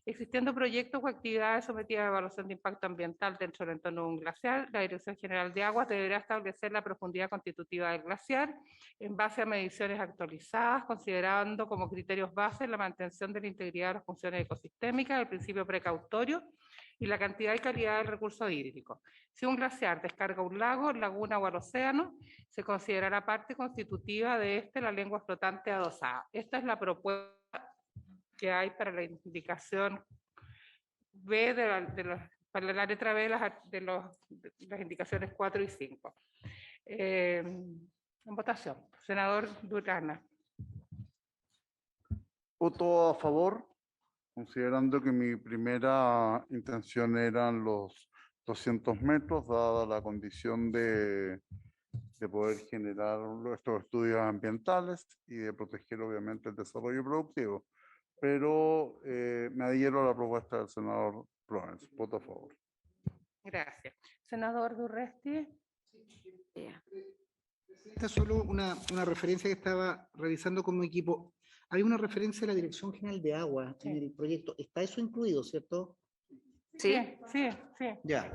existiendo proyectos o actividades sometidas a evaluación de impacto ambiental dentro del entorno de un glaciar, la Dirección General de Aguas deberá establecer la profundidad constitutiva del glaciar en base a mediciones actualizadas, considerando como criterios base la mantención de la integridad de las funciones ecosistémicas, el principio precautorio y la cantidad y calidad del recurso hídrico. Si un glaciar descarga un lago, laguna o al océano, se considerará parte constitutiva de la lengua flotante adosada. Esta es la propuesta que hay para la indicación B para la letra B de las indicaciones 4 y 5. En votación. Senador Durana. Voto a favor, considerando que mi primera intención eran los 200 metros, dada la condición de poder generar estos estudios ambientales y de proteger obviamente el desarrollo productivo. Pero me adhiero a la propuesta del senador Florence. Voto a favor. Gracias. Senador Durresti. Esta es solo una referencia que estaba revisando con mi equipo. Hay una referencia a la Dirección General de Agua en el proyecto. ¿Está eso incluido, cierto? Sí. Ya.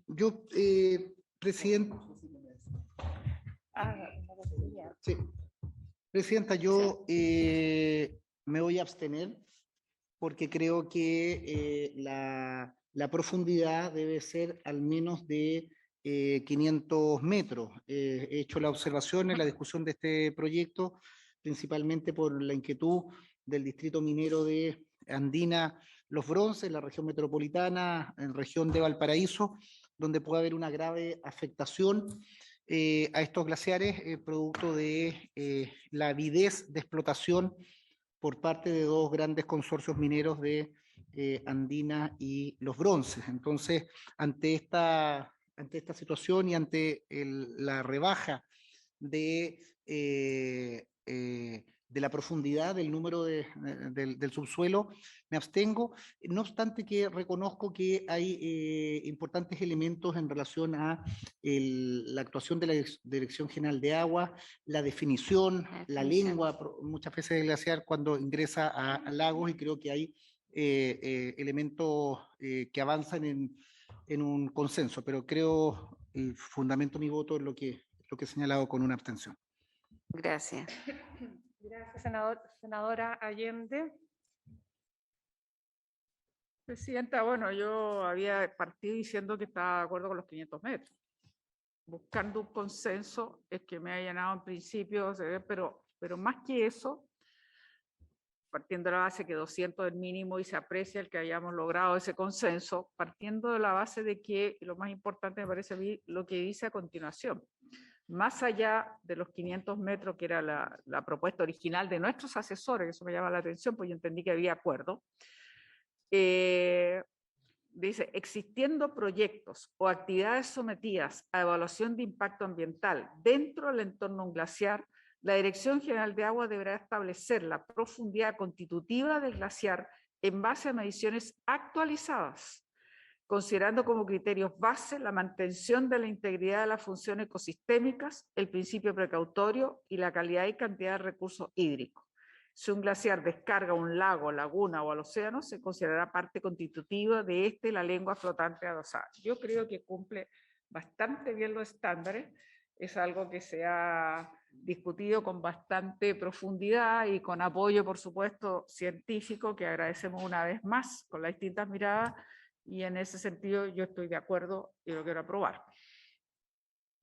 Yo, presidente. Sí. Presidenta, yo me voy a abstener porque creo que la profundidad debe ser al menos de 500 metros. He hecho la observación en la discusión de este proyecto, principalmente por la inquietud del distrito minero de Andina Los Bronces, la región metropolitana, en región de Valparaíso, donde puede haber una grave afectación a estos glaciares, producto de la avidez de explotación por parte de dos grandes consorcios mineros de Andina y Los Bronces. Entonces, ante esta situación y ante la rebaja de la profundidad del número del subsuelo, me abstengo, no obstante que reconozco que hay importantes elementos en relación a la actuación de la Dirección General de Agua, la definición, la lengua, muchas veces del glaciar cuando ingresa a lagos, y creo que hay elementos que avanzan en un consenso, pero creo y fundamento mi voto en lo que he señalado con una abstención. Gracias. Gracias, senadora Allende. Presidenta, bueno, yo había partido diciendo que estaba de acuerdo con los 500 metros. Buscando un consenso es que me ha llenado en principio, pero más que eso, partiendo de la base que 200 es el mínimo y se aprecia el que hayamos logrado ese consenso, partiendo de la base de que, lo más importante me parece a mí, lo que dice a continuación, más allá de los 500 metros, que era la propuesta original de nuestros asesores, eso me llama la atención, pues yo entendí que había acuerdo, dice, existiendo proyectos o actividades sometidas a evaluación de impacto ambiental dentro del entorno glaciar, la Dirección General de Agua deberá establecer la profundidad constitutiva del glaciar en base a mediciones actualizadas, considerando como criterios base la mantención de la integridad de las funciones ecosistémicas, el principio precautorio y la calidad y cantidad de recursos hídricos. Si un glaciar descarga un lago, laguna o al océano, se considerará parte constitutiva de la lengua flotante adosada. Yo creo que cumple bastante bien los estándares, es algo que se ha discutido con bastante profundidad y con apoyo, por supuesto, científico, que agradecemos una vez más con las distintas miradas, y en ese sentido yo estoy de acuerdo y lo quiero aprobar.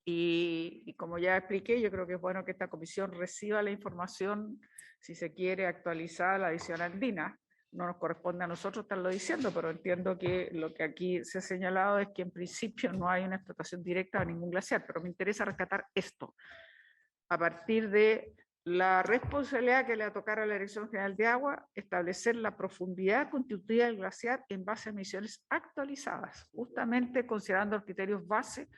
Y como ya expliqué, yo creo que es bueno que esta comisión reciba la información, si se quiere, actualizada, la edición andina. No nos corresponde a nosotros estarlo diciendo, pero entiendo que lo que aquí se ha señalado es que en principio no hay una explotación directa de ningún glaciar, pero me interesa rescatar esto. A partir de la responsabilidad que le va a tocar a la Dirección General de Agua, establecer la profundidad constitutiva del glaciar en base a mediciones actualizadas, justamente considerando los criterios base,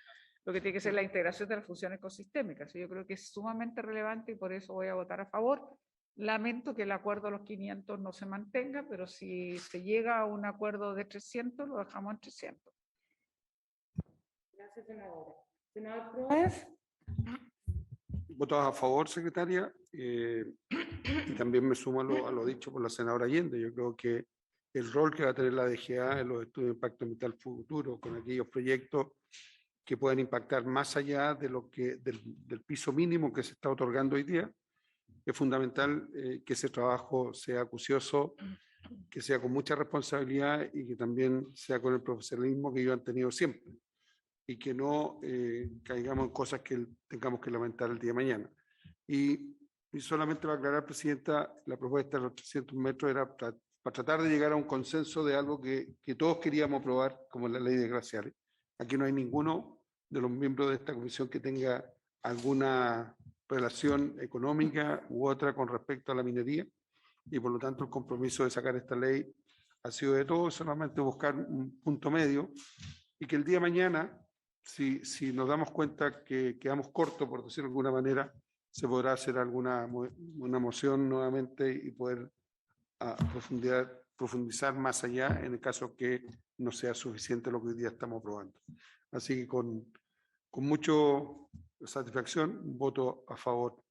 lo que tiene que ser la integración de las funciones ecosistémicas. Yo creo que es sumamente relevante y por eso voy a votar a favor. Lamento que el acuerdo de los 500 no se mantenga, pero si se llega a un acuerdo de 300, lo dejamos en 300. Gracias, senadora. Senador Proes. Votos a favor, secretaria. Y también me sumo a lo dicho por la senadora Allende. Yo creo que el rol que va a tener la DGA en los estudios de impacto ambiental futuro, con aquellos proyectos que pueden impactar más allá de lo que del piso mínimo que se está otorgando hoy día, es fundamental que ese trabajo sea acucioso, que sea con mucha responsabilidad y que también sea con el profesionalismo que ellos han tenido siempre, y que no caigamos en cosas que tengamos que lamentar el día de mañana. Y solamente para aclarar, Presidenta, la propuesta de los 300 metros era para tratar de llegar a un consenso de algo que todos queríamos aprobar, como la ley de glaciares. Aquí no hay ninguno de los miembros de esta comisión que tenga alguna relación económica u otra con respecto a la minería, y por lo tanto el compromiso de sacar esta ley ha sido de todos, solamente buscar un punto medio, y que el día de mañana, si nos damos cuenta que quedamos cortos, por decirlo de alguna manera, se podrá hacer una moción nuevamente y poder profundizar más allá en el caso que no sea suficiente lo que hoy día estamos aprobando. Así que con mucha satisfacción voto a favor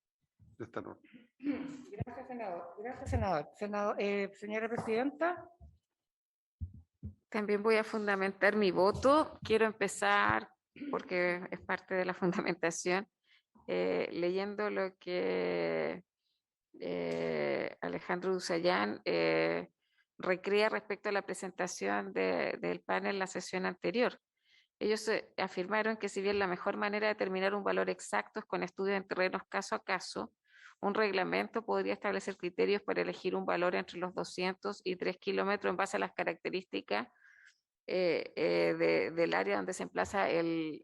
de esta norma. Gracias, senador. Gracias, senador. Señora Presidenta. También voy a fundamentar mi voto. Quiero empezar, porque es parte de la fundamentación, leyendo lo que Alejandro Duzayán recrea respecto a la presentación del panel en la sesión anterior. Ellos afirmaron que si bien la mejor manera de determinar un valor exacto es con estudios en terrenos caso a caso, un reglamento podría establecer criterios para elegir un valor entre los 200 y 3 kilómetros en base a las características del área donde se emplaza el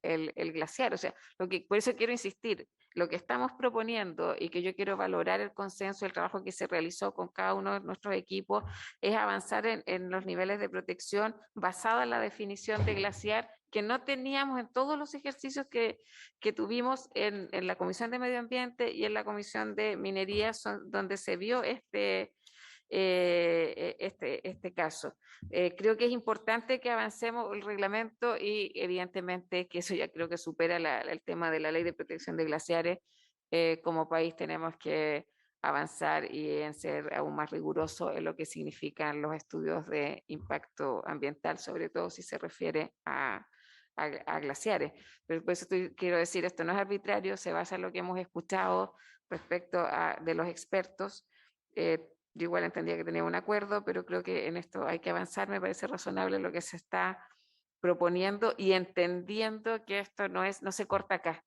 glaciar. O sea, por eso quiero insistir, lo que estamos proponiendo y que yo quiero valorar el consenso, el trabajo que se realizó con cada uno de nuestros equipos, es avanzar en los niveles de protección basada en la definición de glaciar que no teníamos en todos los ejercicios que tuvimos en la Comisión de Medio Ambiente y en la Comisión de Minería, donde se vio este caso. Creo que es importante que avancemos el reglamento y evidentemente que eso ya creo que supera el tema de la ley de protección de glaciares. Como país tenemos que avanzar y en ser aún más rigurosos en lo que significan los estudios de impacto ambiental, sobre todo si se refiere a glaciares. Pero por eso quiero decir, esto no es arbitrario, se basa en lo que hemos escuchado respecto de los expertos. Yo igual entendía que tenía un acuerdo, pero creo que en esto hay que avanzar. Me parece razonable lo que se está proponiendo y entendiendo que esto no se corta acá.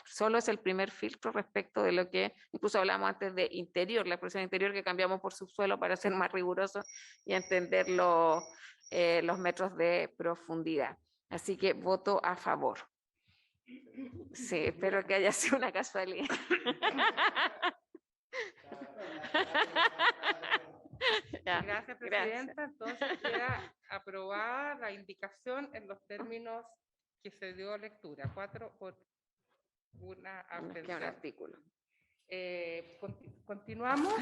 Solo es el primer filtro respecto de lo que incluso hablamos antes de interior, la expresión interior que cambiamos por subsuelo para ser más rigurosos y entender los metros de profundidad. Así que voto a favor. Sí, espero que haya sido una casualidad. Gracias, Presidenta. Entonces queda aprobada la indicación en los términos que se dio lectura. 4 por una abstención. Artículo. Continuamos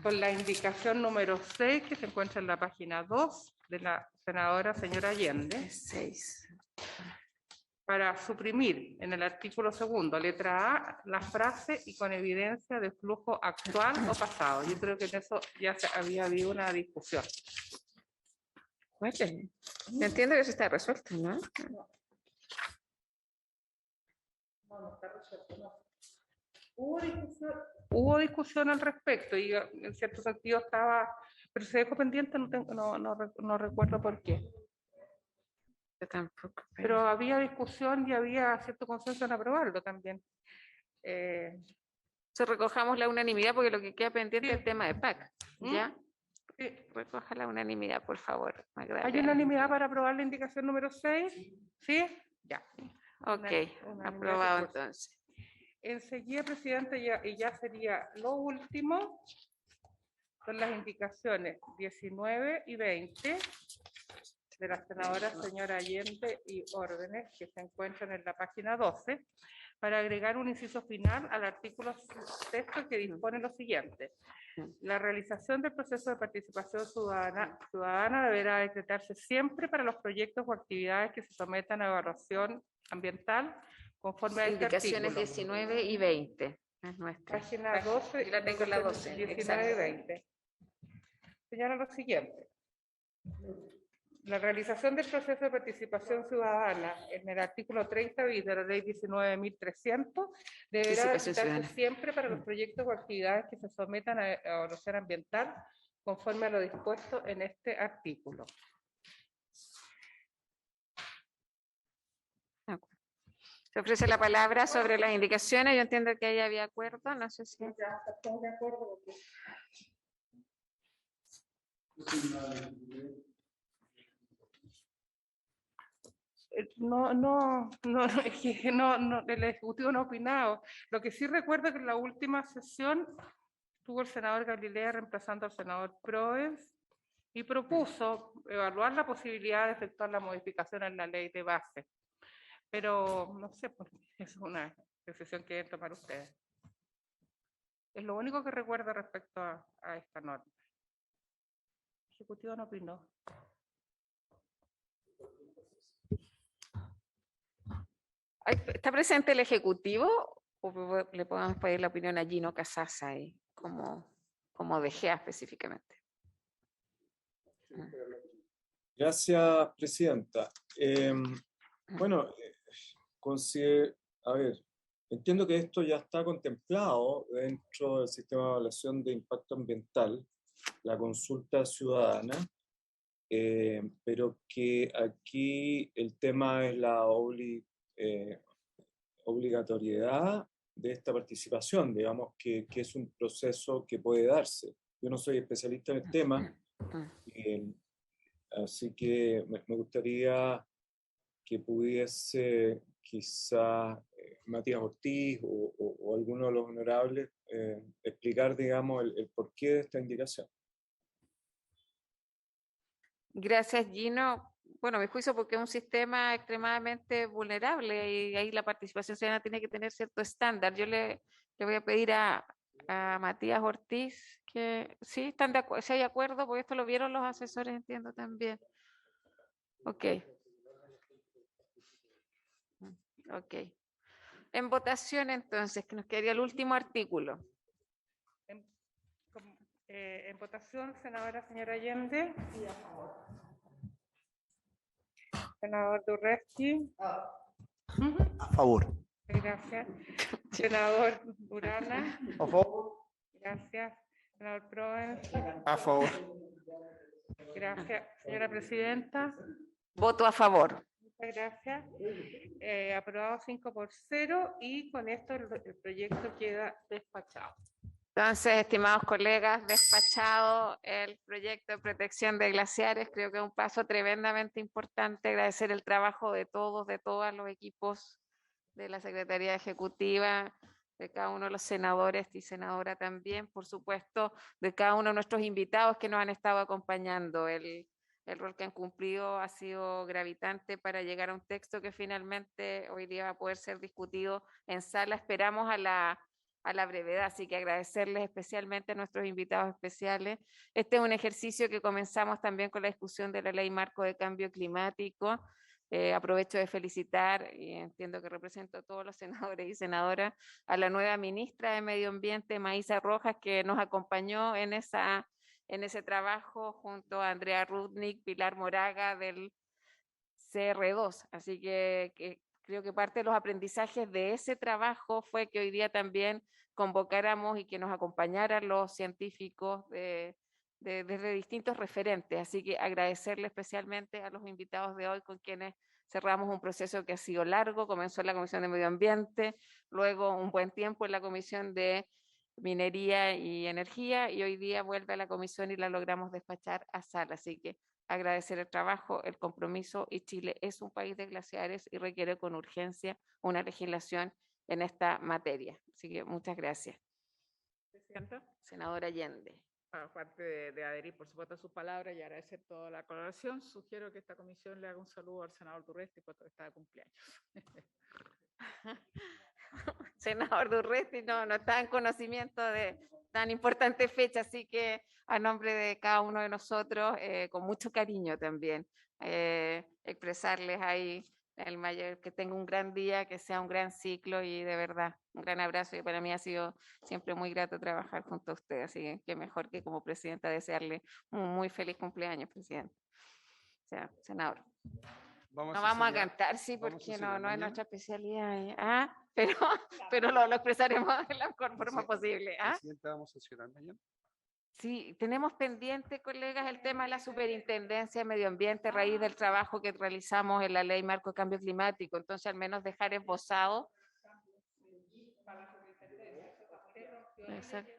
con la indicación número 6 que se encuentra en la página 2 de la senadora señora Allende. 6. Para suprimir en el artículo 2, letra A, la frase "y con evidencia de flujo actual o pasado". Yo creo que en eso ya había habido una discusión. Entiendo que eso está resuelto, ¿no? No, no está resuelto, no. Hubo discusión al respecto y en cierto sentido estaba, pero se dejó pendiente, no recuerdo por qué. Yo tampoco. Pero había discusión y había cierto consenso en aprobarlo también. Recojamos la unanimidad porque lo que queda pendiente Sí. es el tema de PAC. ¿Mm? ¿Ya? Sí. Recoja la unanimidad, por favor. ¿Hay Magdalena. unanimidad para aprobar la indicación número 6? ¿Sí? Ya. Ok, Unanimidad aprobado por- entonces. Enseguida, Presidente, y ya sería lo último, son las indicaciones 19 y 20 de la senadora señora Allende y órdenes que se encuentran en la página 12, para agregar un inciso final al artículo sexto que dispone lo siguiente. La realización del proceso de participación ciudadana deberá decretarse siempre para los proyectos o actividades que se sometan a evaluación ambiental conforme a este Indicaciones artículo. 19 y 20. Es nuestra. Página 12. Yo la tengo en la 12. 19 y 20. Señala lo siguiente. La realización del proceso de participación ciudadana en el artículo 30 bis de la ley 19.300 deberá Participación darse ciudadana. siempre para los proyectos o actividades que se sometan a evaluación ambiental conforme a lo dispuesto en este artículo. Se ofrece la palabra sobre las indicaciones. Yo entiendo que ahí había acuerdo. No sé si. Ya estamos de acuerdo. Es que el Ejecutivo no ha opinado. Lo que sí recuerdo es que en la última sesión tuvo el senador Galilea reemplazando al senador Proes y propuso evaluar la posibilidad de efectuar la modificación en la ley de base. Pero no sé, pues, es una decisión que deben tomar ustedes. Es lo único que recuerdo respecto a esta norma. El Ejecutivo no opinó. ¿Está presente el Ejecutivo o le podemos pedir la opinión a Gino Casasa ahí, como de GEA específicamente? Gracias, Presidenta. Bueno, a ver, entiendo que esto ya está contemplado dentro del sistema de evaluación de impacto ambiental, la consulta ciudadana, pero que aquí el tema es la obligatoriedad de esta participación, digamos que es un proceso que puede darse. Yo no soy especialista en el tema, así que me gustaría que pudiese quizá Matías Ortiz o alguno de los honorables explicar, digamos, el porqué de esta indicación. Gracias, Gino. Bueno, a mi juicio, porque es un sistema extremadamente vulnerable y ahí la participación ciudadana tiene que tener cierto estándar. Yo le voy a pedir a Matías Ortiz que sí, están de acuerdo, si hay acuerdo, porque esto lo vieron los asesores, entiendo también. Ok. Ok. En votación, entonces, que nos quedaría el último artículo. En votación, senadora señora Allende. Senador Durresti. A favor. Gracias. Senador Durana. A favor. Gracias. Senador Proens. A favor. Gracias. Señora Presidenta. Voto a favor. Muchas gracias. Aprobado 5-0 y con esto el proyecto queda despachado. Entonces, estimados colegas, despachado el proyecto de protección de glaciares. Creo que es un paso tremendamente importante. Agradecer el trabajo de todos los equipos de la Secretaría Ejecutiva, de cada uno de los senadores y senadora también, por supuesto, de cada uno de nuestros invitados que nos han estado acompañando. El rol que han cumplido ha sido gravitante para llegar a un texto que finalmente hoy día va a poder ser discutido en sala. Esperamos a la brevedad, así que agradecerles especialmente a nuestros invitados especiales. Este es un ejercicio que comenzamos también con la discusión de la Ley Marco de Cambio Climático. Aprovecho de felicitar, y entiendo que represento a todos los senadores y senadoras, a la nueva ministra de Medio Ambiente, Maísa Rojas, que nos acompañó en ese trabajo junto a Andrea Rudnick, Pilar Moraga del CR2. Así que creo que parte de los aprendizajes de ese trabajo fue que hoy día también convocáramos y que nos acompañaran los científicos desde distintos referentes. Así que agradecerle especialmente a los invitados de hoy con quienes cerramos un proceso que ha sido largo, comenzó en la Comisión de Medio Ambiente, luego un buen tiempo en la Comisión de Minería y Energía, y hoy día vuelve a la comisión y la logramos despachar a sala. Así que agradecer el trabajo, el compromiso, y Chile es un país de glaciares y requiere con urgencia una legislación en esta materia. Así que muchas gracias. Presidenta. Senadora Allende. Aparte de adherir, por supuesto, a sus palabras y agradecer toda la colaboración, sugiero que esta comisión le haga un saludo al senador Durresti, puesto que está de cumpleaños. Senador Durresti no está en conocimiento de tan importante fecha, así que a nombre de cada uno de nosotros, con mucho cariño también, expresarles ahí el mayor, que tenga un gran día, que sea un gran ciclo y de verdad, un gran abrazo, y para mí ha sido siempre muy grato trabajar junto a usted, así que qué mejor que como presidenta desearle un muy feliz cumpleaños, presidente. O sea, senador. No vamos a cantar, sí, porque no es nuestra especialidad. Pero lo expresaremos de la mejor forma posible. Presidenta, ¿vamos a sesionar mañana? Sí, tenemos pendiente, colegas, el tema de la superintendencia de medio ambiente a raíz del trabajo que realizamos en la ley marco de cambio climático. Entonces, al menos dejar esbozado. Exacto.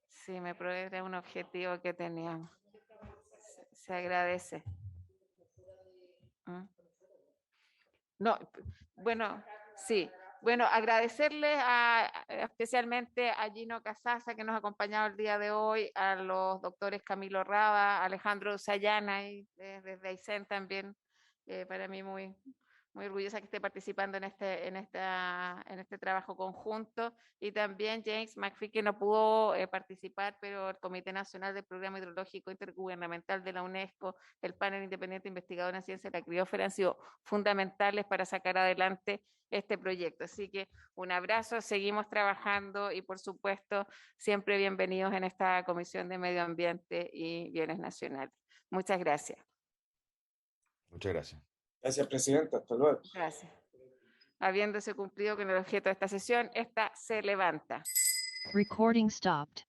Sí, me era un objetivo que teníamos. Se agradece. No, bueno, sí. Bueno, agradecerle especialmente a Gino Casasa, que nos ha acompañado el día de hoy, a los doctores Camilo Raba, Alejandro Sayana, y desde Aysén también, para mí muy orgullosa que esté participando en este trabajo conjunto, y también James McPhee, que no pudo participar, pero el Comité Nacional del Programa Hidrológico Intergubernamental de la UNESCO, el Panel Independiente Investigador en Ciencia de la Criósfera, han sido fundamentales para sacar adelante este proyecto. Así que un abrazo, seguimos trabajando y por supuesto siempre bienvenidos en esta Comisión de Medio Ambiente y Bienes Nacionales. Muchas gracias. Muchas gracias. Gracias, presidenta. Hasta luego. Gracias. Habiéndose cumplido con el objeto de esta sesión, esta se levanta. Recording stopped.